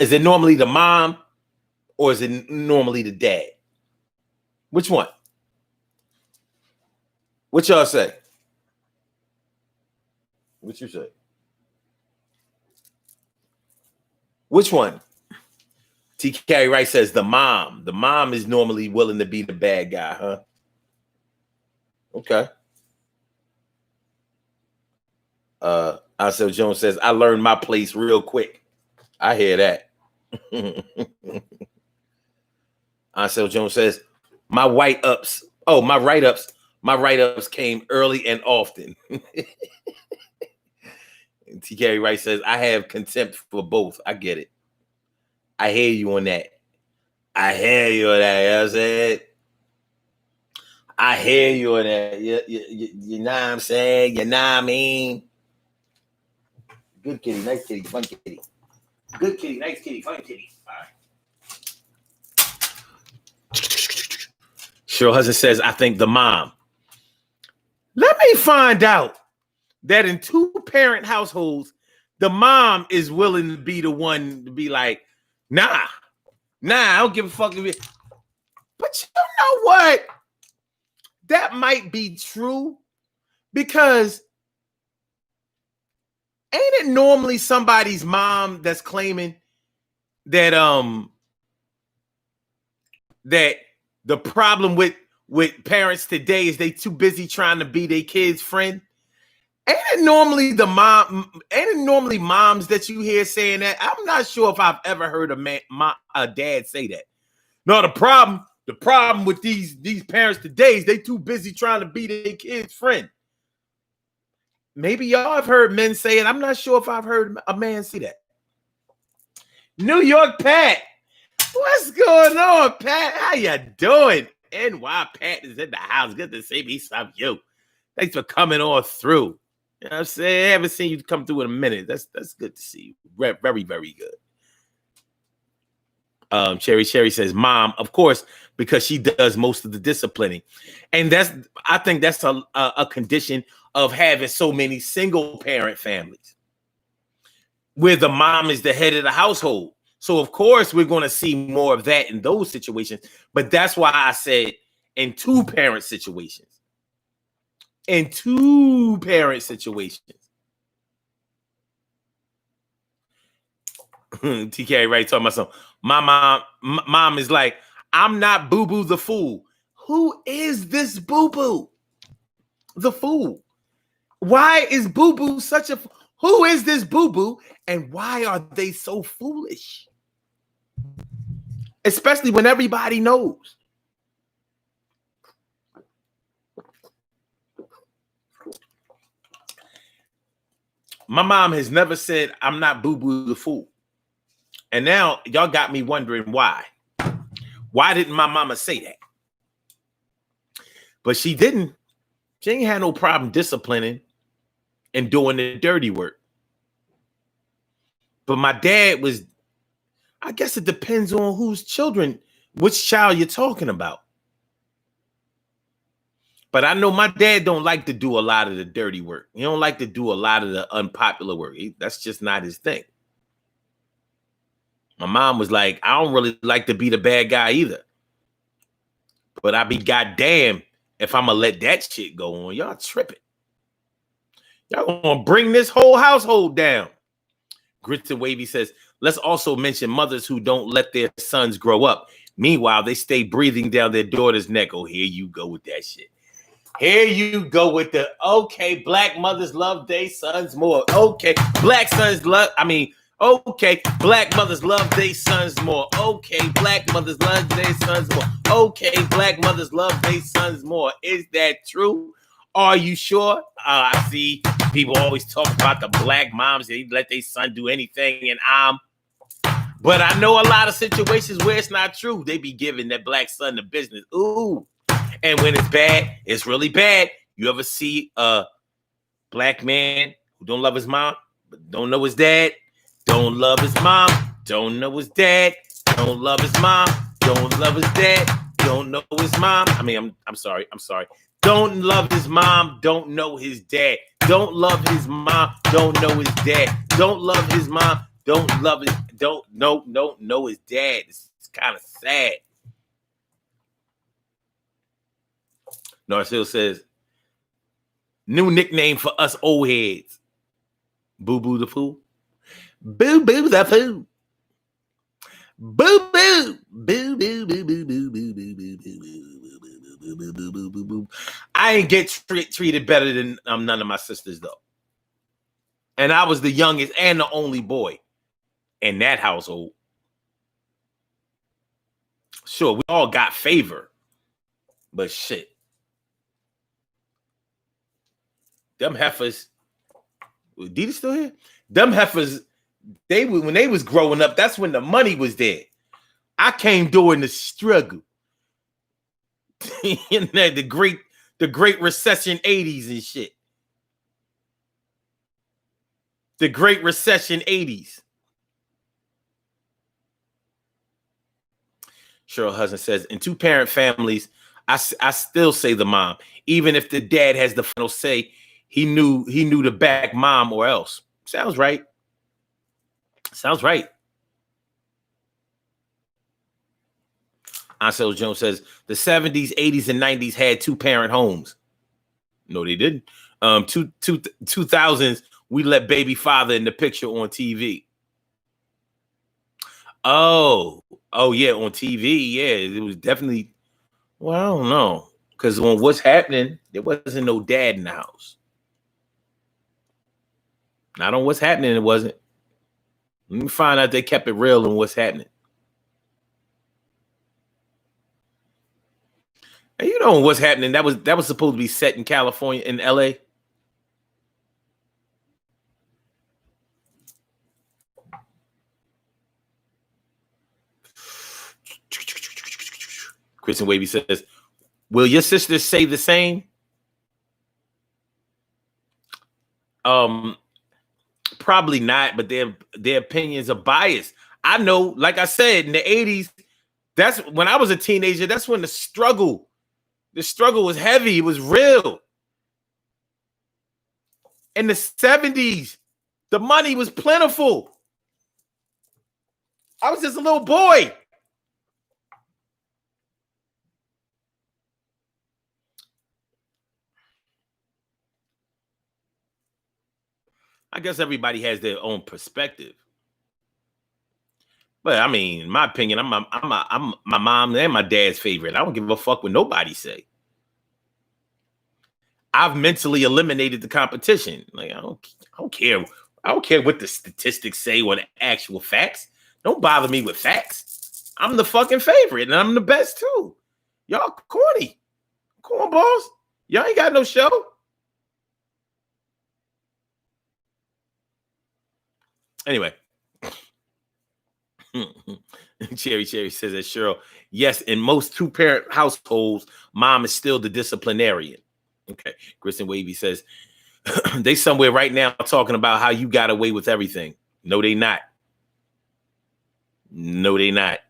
Is it normally the mom, or is it normally the dad? Which one? What y'all say? What you say? Which one? T. Carey Wright says the mom. The mom is normally willing to be the bad guy, huh? Okay. Ansel Jones says, I learned my place real quick. I hear that. Ansel Jones says, my write-ups came early and often. And T. Carey Wright says, I have contempt for both. I get it. I hear you on that. You know what I'm saying? I hear you on that. You know what I'm saying? You know what I mean? Good kitty, nice kitty, fun kitty. Good kitty, nice kitty, fun kitty. All right. Cheryl Hudson says, I think the mom. Let me find out that in two-parent households, the mom is willing to be the one to be like, nah, I don't give a fuck. But you know what? That might be true, because ain't it normally somebody's mom that's claiming that that the problem with parents today is they too busy trying to be their kid's friend? Ain't it normally moms that you hear saying that? I'm not sure if I've ever heard a dad say that. No, the problem The problem with these parents today is they too busy trying to be their kid's friend. Maybe y'all have heard men say it. I'm not sure if I've heard a man say that. New York Pat. What's going on, Pat? How you doing? NY Pat is in the house. Good to see me some you. Thanks for coming on through. You know what I'm saying? I haven't seen you come through in a minute. That's good to see you. Very, very good. Cherry says, Mom, of course, because she does most of the disciplining. And I think that's a condition of having so many single parent families where the mom is the head of the household. So, of course, we're going to see more of that in those situations. But that's why I said in two-parent situations. In two-parent situations. TK right talking about something. My mom is like, I'm not Boo-Boo the fool. Who is this Boo-Boo? The fool. Why is Boo-Boo such a... Who is this Boo-Boo? And why are they so foolish? Especially when everybody knows. My mom has never said, I'm not Boo-Boo the fool. And now y'all got me wondering why. Why didn't my mama say that? But she didn't. She ain't had no problem disciplining and doing the dirty work. But my dad was, I guess it depends on whose children, which child you're talking about. But I know my dad don't like to do a lot of the dirty work. He don't like to do a lot of the unpopular work. That's just not his thing. My mom was like, I don't really like to be the bad guy either. But I be goddamn if I'm going to let that shit go on. Y'all tripping. Y'all going to bring this whole household down. Grits and Wavy says, let's also mention mothers who don't let their sons grow up. Meanwhile, they stay breathing down their daughter's neck. Oh, here you go with that shit. Here you go with the, okay, black mothers love their sons more. Okay, black mothers love their sons more. Okay, black mothers love their sons more. Okay, black mothers love their sons more. Is that true? Are you sure? I see people always talk about the black moms. They let their son do anything, but I know a lot of situations where it's not true. They be giving that black son the business. Ooh. And when it's bad, it's really bad. You ever see a black man who don't love his mom, but don't know his dad? Don't love his mom, don't know his dad. Don't love his mom, don't love his dad. Don't know his mom. I'm sorry. Don't love his mom, don't know his dad. Don't love his mom, don't know his dad. Don't love his mom, don't know his dad. It's kind of sad. Narcille says, new nickname for us old heads. Boo-Boo the fool. Boo-Boo the fool. Boo-Boo. Boo-Boo, boo-boo, boo-boo, boo-boo, boo-boo, boo-boo. I ain't get treated better than none of my sisters, though. And I was the youngest and the only boy in that household. Sure, we all got favor. But shit. Them heifers, Dita still here? Them heifers, when they was growing up, that's when the money was there. I came during the struggle. the Great Recession 80s and shit. The Great Recession 80s. Cheryl Hudson says, in two-parent families, I still say the mom. Even if the dad has the final say, he knew to back mom or else. Sounds right. Sounds right. Ansel Jones says, the 70s, 80s, and 90s had two-parent homes. No, they didn't. 2000s, we let baby father in the picture on TV. Oh, yeah, on TV, yeah. It was definitely, well, I don't know. Because on What's Happening, there wasn't no dad in the house. Not on What's Happening, it wasn't. Let me find out they kept it real on What's Happening. And you know what's happening? That was supposed to be set in California, in LA. Kristen Wavy says, will your sisters say the same? Probably not, but their opinions are biased. I know, like I said, in the 80s, that's when I was a teenager, that's when the struggle was heavy, it was real. In the 70s, the money was plentiful. I was just a little boy. I guess everybody has their own perspective. But I mean, in my opinion, I'm my mom and my dad's favorite. I don't give a fuck what nobody say. I've mentally eliminated the competition. Like I don't care. I don't care what the statistics say or the actual facts. Don't bother me with facts. I'm the fucking favorite, and I'm the best too. Y'all corny, cornballs. Y'all ain't got no show. Anyway. Cherry says that Cheryl, yes, in most two-parent households, mom is still the disciplinarian. Okay. Kristen Wavy says they somewhere right now talking about how you got away with everything. No, they not. No, they not.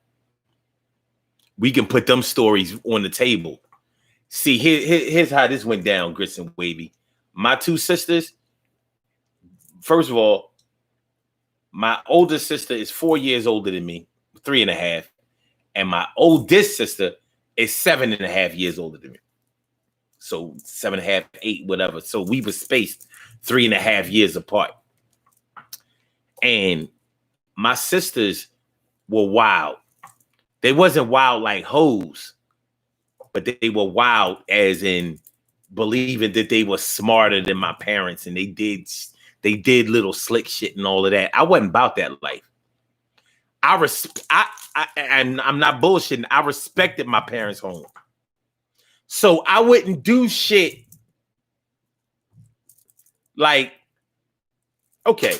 We can put them stories on the table. See, here's how this went down, Kristen Wavy. My two sisters, first of all, my older sister is 4 years older than me, 3.5. And my oldest sister is 7.5 years older than me. So 7.5, 8, whatever. So we were spaced 3.5 years apart. And my sisters were wild. They wasn't wild like hoes, but they were wild as in believing that they were smarter than my parents, and they did little slick shit and all of that. I wasn't about that life. And I'm not bullshitting. I respected my parents' home. So I wouldn't do shit like, okay,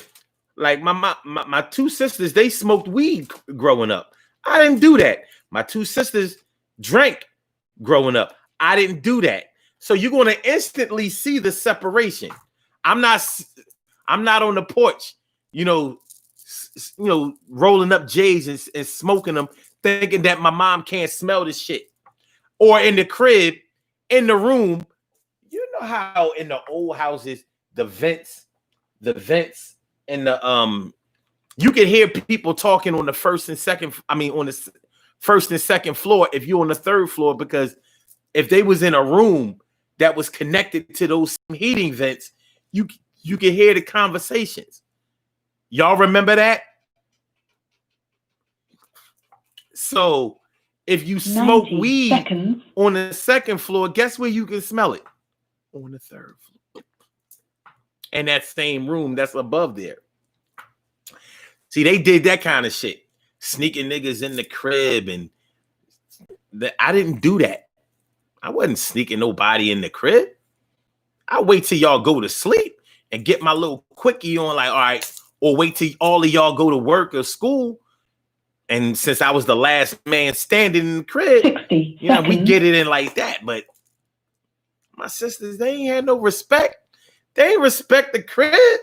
like my two sisters, they smoked weed growing up. I didn't do that. My two sisters drank growing up. I didn't do that. So you're going to instantly see the separation. I'm not on the porch, rolling up J's and smoking them, thinking that my mom can't smell this shit. Or in the crib, in the room, you know how in the old houses, the vents, and the you can hear people talking on the first and second. I mean, on the first and second floor. If you're on the third floor, because if they was in a room that was connected to those heating vents, you can hear the conversations. Y'all remember that? So if you smoke weed on the second floor, guess where you can smell it? On the third floor. And that same room that's above there. See, they did that kind of shit. Sneaking niggas in the crib, and I didn't do that. I wasn't sneaking nobody in the crib. I wait till y'all go to sleep and get my little quickie on, like, all right, or wait till all of y'all go to work or school. And since I was the last man standing in the crib, we get it in like that. But my sisters, they ain't had no respect. They ain't respect the crib.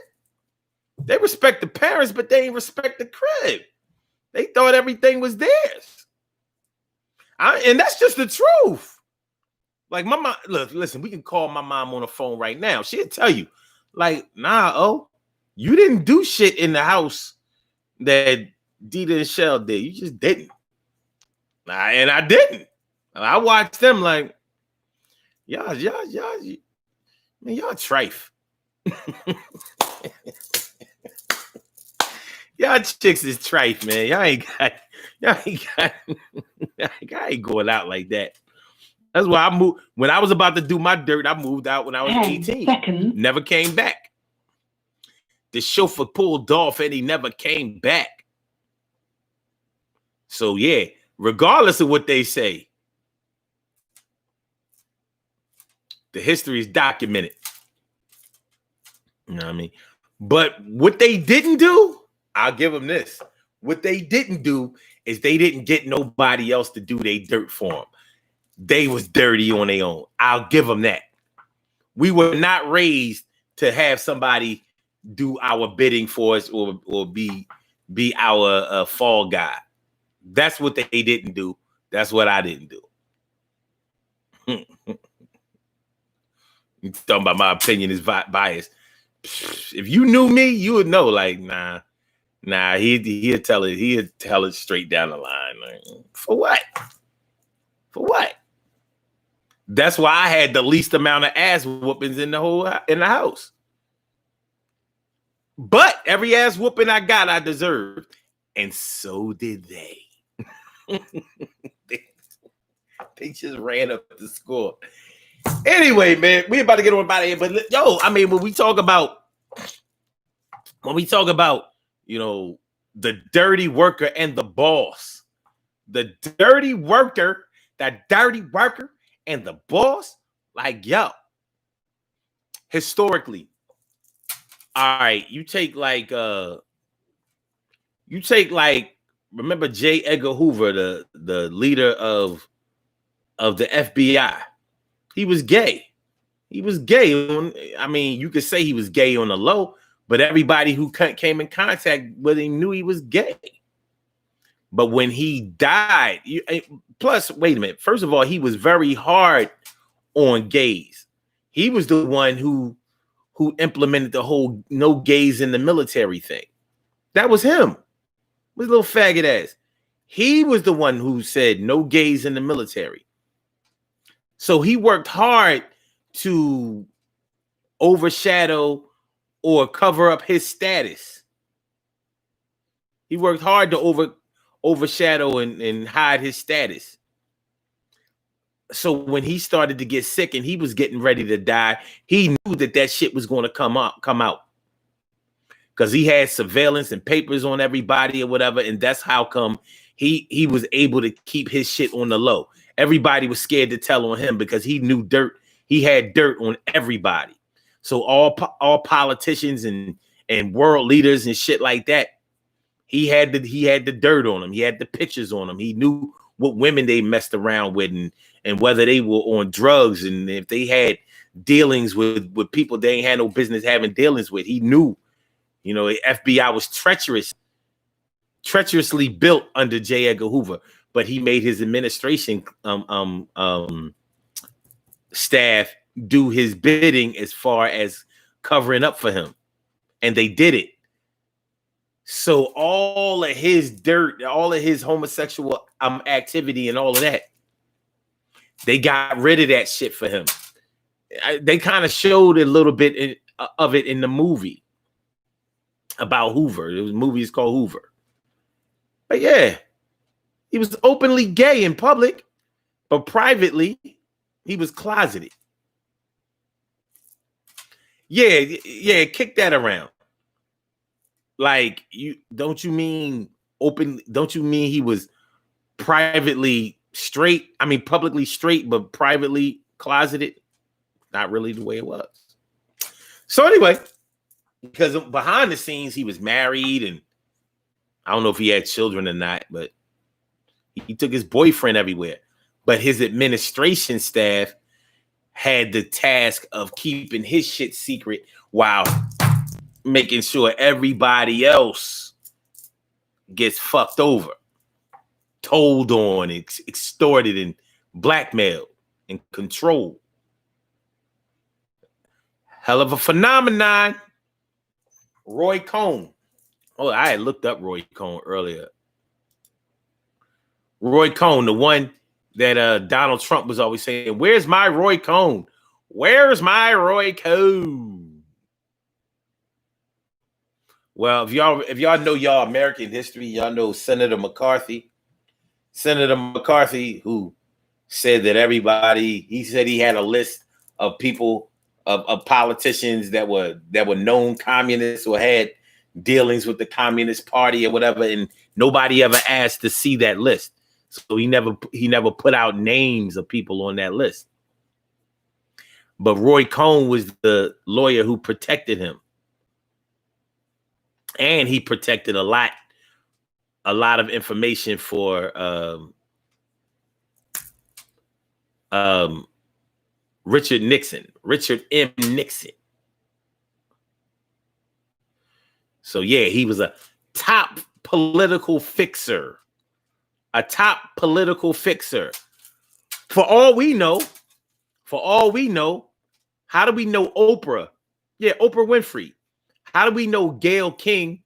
They respect the parents, but they ain't respect the crib. They thought everything was theirs. And that's just the truth. Like my mom, look, listen, we can call my mom on the phone right now. She'll tell you, like, nah, you didn't do shit in the house that Dita and Shell did. You just didn't. And I didn't. I watched them like, y'all trife. Y'all chicks is trife, man. Y'all ain't going out like that. That's why I moved. When I was about to do my dirt, I moved out when I was 18. Never came back. The chauffeur pulled off and he never came back. So yeah, regardless of what they say, The history is documented. You know what I mean? But what they didn't do, I'll give them this. What they didn't do is they didn't get nobody else to do their dirt for them. They was dirty on their own. I'll give them that. We were not raised to have somebody do our bidding for us or be our fall guy. That's what they didn't do. That's what I didn't do. You talking about my opinion is biased. If you knew me, you would know. Like, nah. He'd tell it straight down the line. Like, for what? For what? That's why I had the least amount of ass whoopings in the house. But every ass whooping I got, I deserved, and so did they. They just ran up the score. Anyway, man, we about to get on about it. But yo, I mean, when we talk about, you know, the dirty worker and the boss, the dirty worker and the boss, like, yo, historically, all right, you take like, remember J. Edgar Hoover, the leader of the FBI. He was gay. I mean, you could say he was gay on the low, but everybody who came in contact with him knew he was gay. But when he died, plus, wait a minute. First of all, he was very hard on gays. He was the one who implemented the whole no gays in the military thing. That was him. His little faggot ass. He was the one who said no gays in the military. So he worked hard to overshadow or cover up his status. He worked hard to overshadow and hide his status. So when he started to get sick and he was getting ready to die, he knew that shit was going to come out. Because he had surveillance and papers on everybody or whatever. And that's how come he was able to keep his shit on the low. Everybody was scared to tell on him because he knew dirt. He had dirt on everybody. So all politicians and world leaders and shit like that, he had the dirt on him. He had the pictures on him. He knew what women they messed around with and whether they were on drugs and if they had dealings with people they ain't had no business having dealings with. He knew, you know, the FBI was treacherously built under J. Edgar Hoover. But he made his administration staff do his bidding as far as covering up for him. And they did it. So all of his dirt, all of his homosexual activity and all of that, they got rid of that shit for him. They kind of showed a little bit of it in the movie about Hoover. The movie is called Hoover. But yeah. He was openly gay in public, but privately, he was closeted. Yeah, kick that around. Like, don't you mean he was privately straight? I mean, publicly straight, but privately closeted? Not really the way it was. So anyway, because behind the scenes, he was married, and I don't know if he had children or not, but he took his boyfriend everywhere. But his administration staff had the task of keeping his shit secret while making sure everybody else gets fucked over, told on, extorted, and blackmailed and controlled. Hell of a phenomenon. Roy Cohn. Oh, I had looked up Roy Cohn earlier. Roy Cohn, the one that Donald Trump was always saying, "Where's my Roy Cohn? Where's my Roy Cohn?" Well, if y'all know y'all American history, y'all know Senator McCarthy. Senator McCarthy, who said that he said he had a list of people, of politicians that were known communists or had dealings with the Communist Party or whatever, and nobody ever asked to see that list. So he never put out names of people on that list. But Roy Cohn was the lawyer who protected him. And he protected a lot of information for Richard M. Nixon. So yeah, he was a top political fixer. For all we know, how do we know Oprah? Yeah, Oprah Winfrey. How do we know Gayle King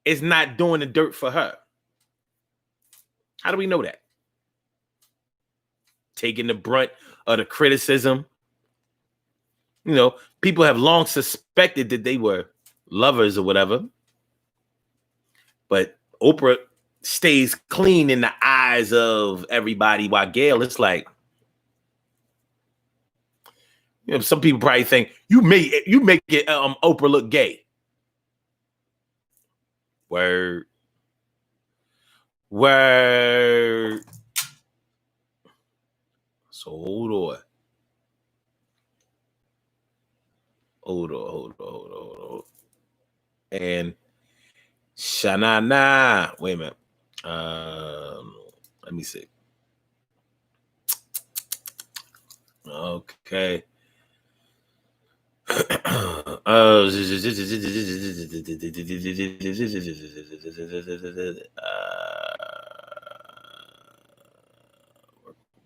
is not doing the dirt for her? How do we know that? Taking the brunt of the criticism. You know, people have long suspected that they were lovers or whatever. But Oprah stays clean in the eyes of everybody, while Gayle, it's like, you know, some people probably think you make it Oprah look gay. Word. So hold on. And Shanana. Wait a minute. Let me see. Okay.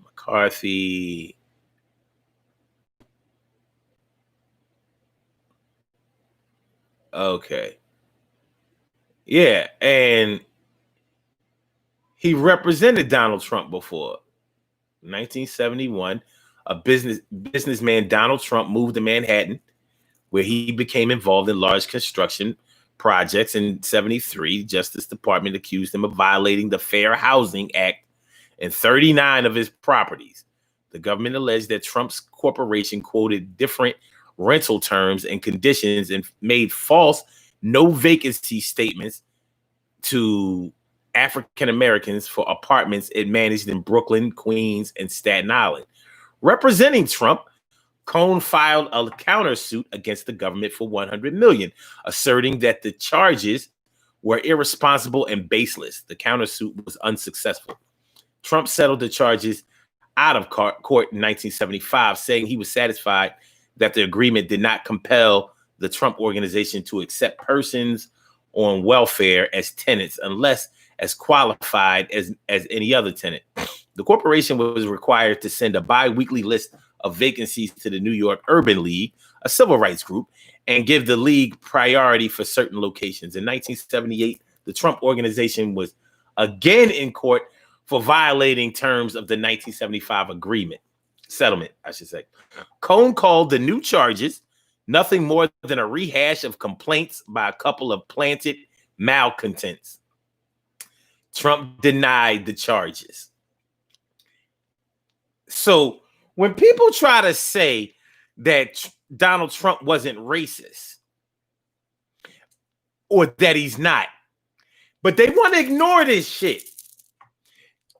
McCarthy. Okay. Yeah, and he represented Donald Trump before. 1971, a businessman, Donald Trump, moved to Manhattan, where he became involved in large construction projects. In 73, Justice Department accused him of violating the Fair Housing Act in 39 of his properties. The government alleged that Trump's corporation quoted different rental terms and conditions and made false no vacancy statements to African Americans for apartments it managed in Brooklyn, Queens, and Staten Island. Representing Trump, Cohn filed a countersuit against the government for $100 million, asserting that the charges were irresponsible and baseless. The countersuit was unsuccessful. Trump settled the charges out of court in 1975, saying he was satisfied that the agreement did not compel the Trump organization to accept persons on welfare as tenants unless as qualified as any other tenant. The corporation was required to send a bi-weekly list of vacancies to the New York Urban League, a civil rights group, and give the league priority for certain locations. In 1978, the Trump organization was again in court for violating terms of the 1975 settlement. Cohn called the new charges nothing more than a rehash of complaints by a couple of planted malcontents. Trump denied the charges. So when people try to say that Donald Trump wasn't racist or that he's not, but they want to ignore this shit.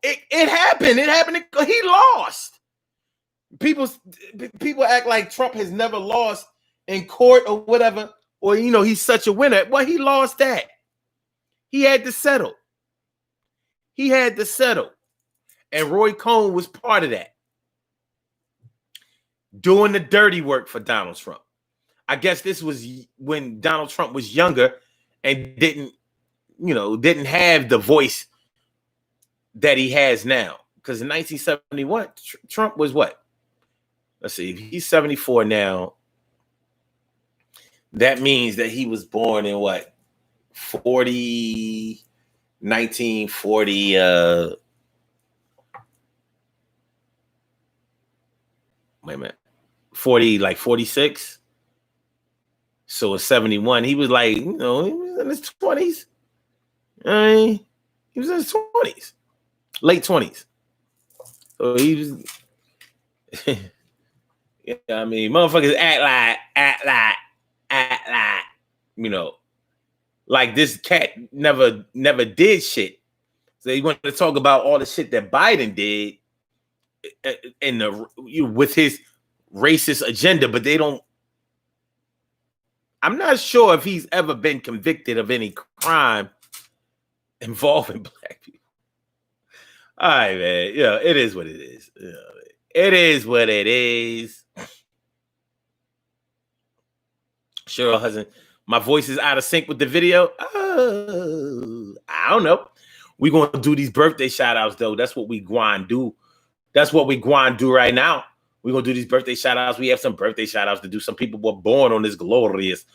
It happened. He lost. People act like Trump has never lost in court or whatever, or, you know, he's such a winner. Well, he lost that. He had to settle. And Roy Cohn was part of that. Doing the dirty work for Donald Trump. I guess this was when Donald Trump was younger and didn't have the voice that he has now. Because in 1971, Trump was what? Let's see, he's 74 now. That means that he was born in what? 1940. Wait a minute. 40, like 46. So it's 71. He was like, he was in his 20s. He was in his 20s. Late 20s. So he was, yeah, I mean, motherfuckers act like, like this cat never did shit. So he wanted to talk about all the shit that Biden did in the with his racist agenda, but they don't. I'm not sure if he's ever been convicted of any crime involving black people. All right, man. Yeah, it is what it is. It is what it is. Cheryl hasn't. My voice is out of sync with the video. I don't know. We're going to do these birthday shout outs, though. That's what we going to do. That's what we going to do right now. We're going to do these birthday shout outs. We have some birthday shout outs to do. Some people were born on this glorious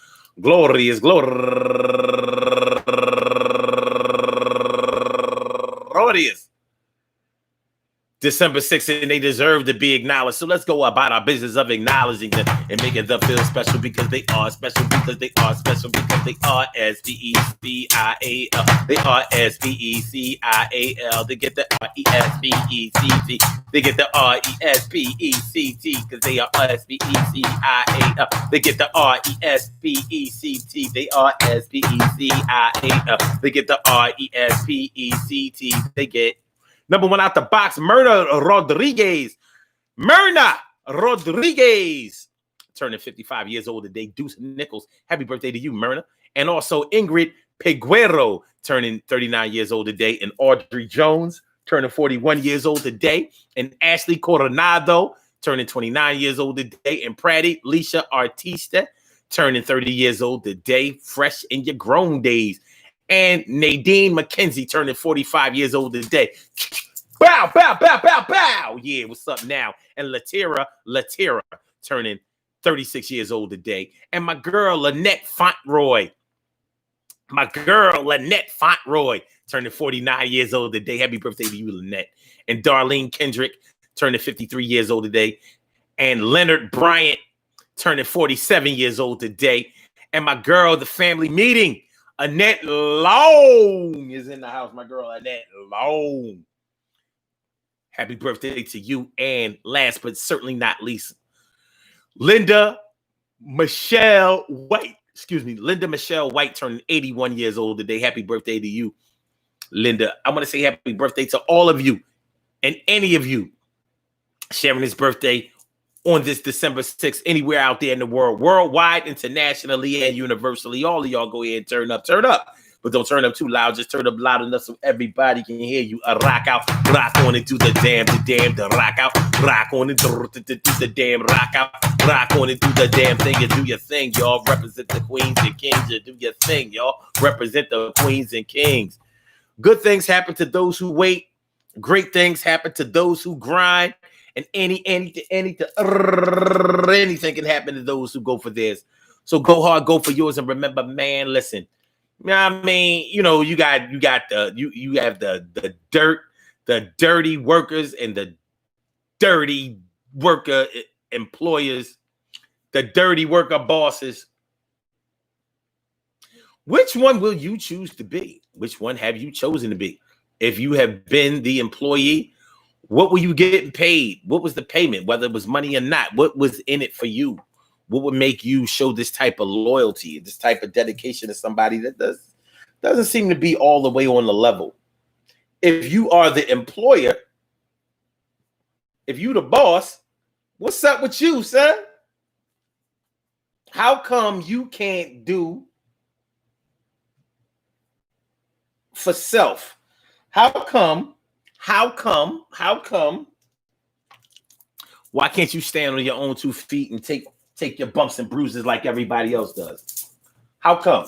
December 6th, and they deserve to be acknowledged. So let's go about our business of acknowledging them and making them feel special because they are special, because they are special, because they are S-P-E-C-I-A-L. They are S-P-E-C-I-A-L. They get the R-E-S-P-E-C-T. They get the R-E-S-P-E-C-T because they are S-P-E-C-I-A-L. They get the R-E-S-P-E-C-T. They are S-P-E-C-I-A-L. They get the R-E-S-P-E-C-T. They get number one out the box, Myrna Rodriguez. Turning 55 years old today. Deuce Nichols. Happy birthday to you, Myrna. And also Ingrid Peguero turning 39 years old today. And Audrey Jones turning 41 years old today. And Ashley Coronado turning 29 years old today. And Pratty Leisha Artista turning 30 years old today. Fresh in your grown days. And Nadine McKenzie turning 45 years old today. Bow, bow, bow, bow, bow. Yeah, what's up now? And Latira turning 36 years old today. And my girl, Lynette Fontroy. Turning 49 years old today. Happy birthday to you, Lynette. And Darlene Kendrick turning 53 years old today. And Leonard Bryant turning 47 years old today. And my girl, the family meeting, Annette Long is in the house. My girl, Annette Long. Happy birthday to you. And last but certainly not least, Linda Michelle White turning 81 years old today. Happy birthday to you, Linda. I want to say happy birthday to all of you and any of you sharing this birthday on this December 6th, anywhere out there in the world, worldwide, internationally, and universally. All of y'all go ahead and turn up. But don't turn up too loud. Just turn up loud enough so everybody can hear you. Rock out, rock on and do the damn, the rock out, rock on and do the damn, rock out, rock on and do the damn thing and do your thing, y'all. Represent the queens and kings. You do your thing, y'all. Represent the queens and kings. Good things happen to those who wait. Great things happen to those who grind. And anything can happen to those who go for theirs. So go hard, go for yours, and remember, man, listen. I mean, you have the dirty workers and the dirty worker employers, the dirty worker bosses. Which one will you choose to be? Which one have you chosen to be? If you have been the employee, what were you getting paid? What was the payment? Whether it was money or not, what was in it for you? What would make you show this type of loyalty, this type of dedication to somebody that doesn't seem to be all the way on the level? If you are the employer, if you the boss, what's up with you, son? How come you can't do for self? How come? Why can't you stand on your own 2 feet and take your bumps and bruises like everybody else does? How come?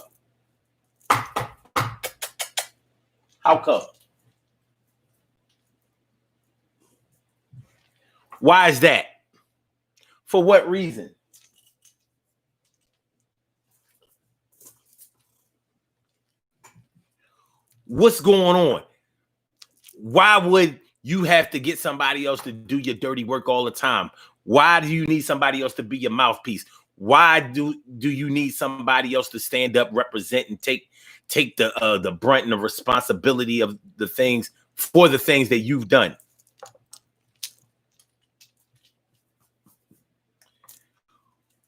Why is that? For what reason? What's going on? Why would you have to get somebody else to do your dirty work all the time? Why do you need somebody else to be your mouthpiece? Why do you need somebody else to stand up, represent, and take the brunt and the responsibility of the things that you've done?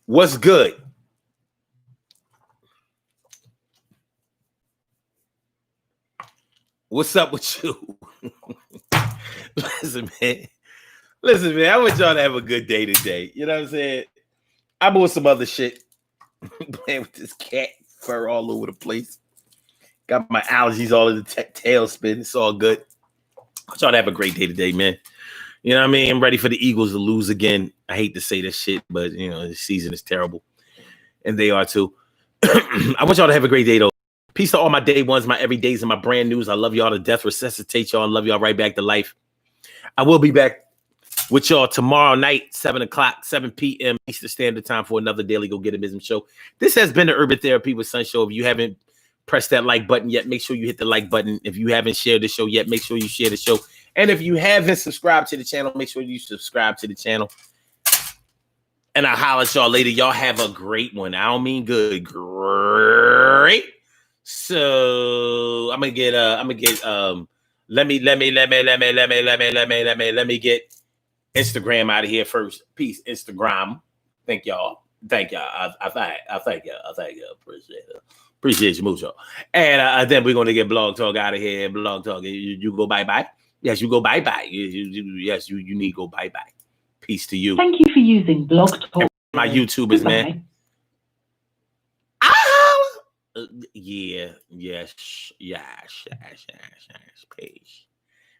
What's good? What's up with you? Listen, man. Listen, man, I want y'all to have a good day today. You know what I'm saying? I'm on some other shit. Playing with this cat fur all over the place. Got my allergies all in the tailspin. It's all good. I want y'all to have a great day today, man. You know what I mean? I'm ready for the Eagles to lose again. I hate to say this shit, but, you know, the season is terrible. And they are too. I want y'all to have a great day, though. Peace to all my day ones, my everydays, and my brand news. I love y'all to death. Resuscitate y'all and love y'all right back to life. I will be back with y'all tomorrow night, 7 p.m. Eastern Standard Time for another Daily Go Get It show. This has been the Urban Therapy with Sun show. If you haven't pressed that like button yet, make sure you hit the like button. If you haven't shared the show yet, make sure you share the show. And if you haven't subscribed to the channel, make sure you subscribe to the channel. And I'll holler at y'all later. Y'all have a great one. I don't mean good. Great. So let me get Instagram out of here first. Peace, Instagram. Thank y'all. I thank y'all. Appreciate you, mucho. And then we're gonna get Blog Talk out of here. Blog Talk. You go bye. Yes, you go bye. Yes, you need to go bye. Peace to you. Thank you for using Blog Talk. My YouTubers, man. Yeah. Yes. Peace.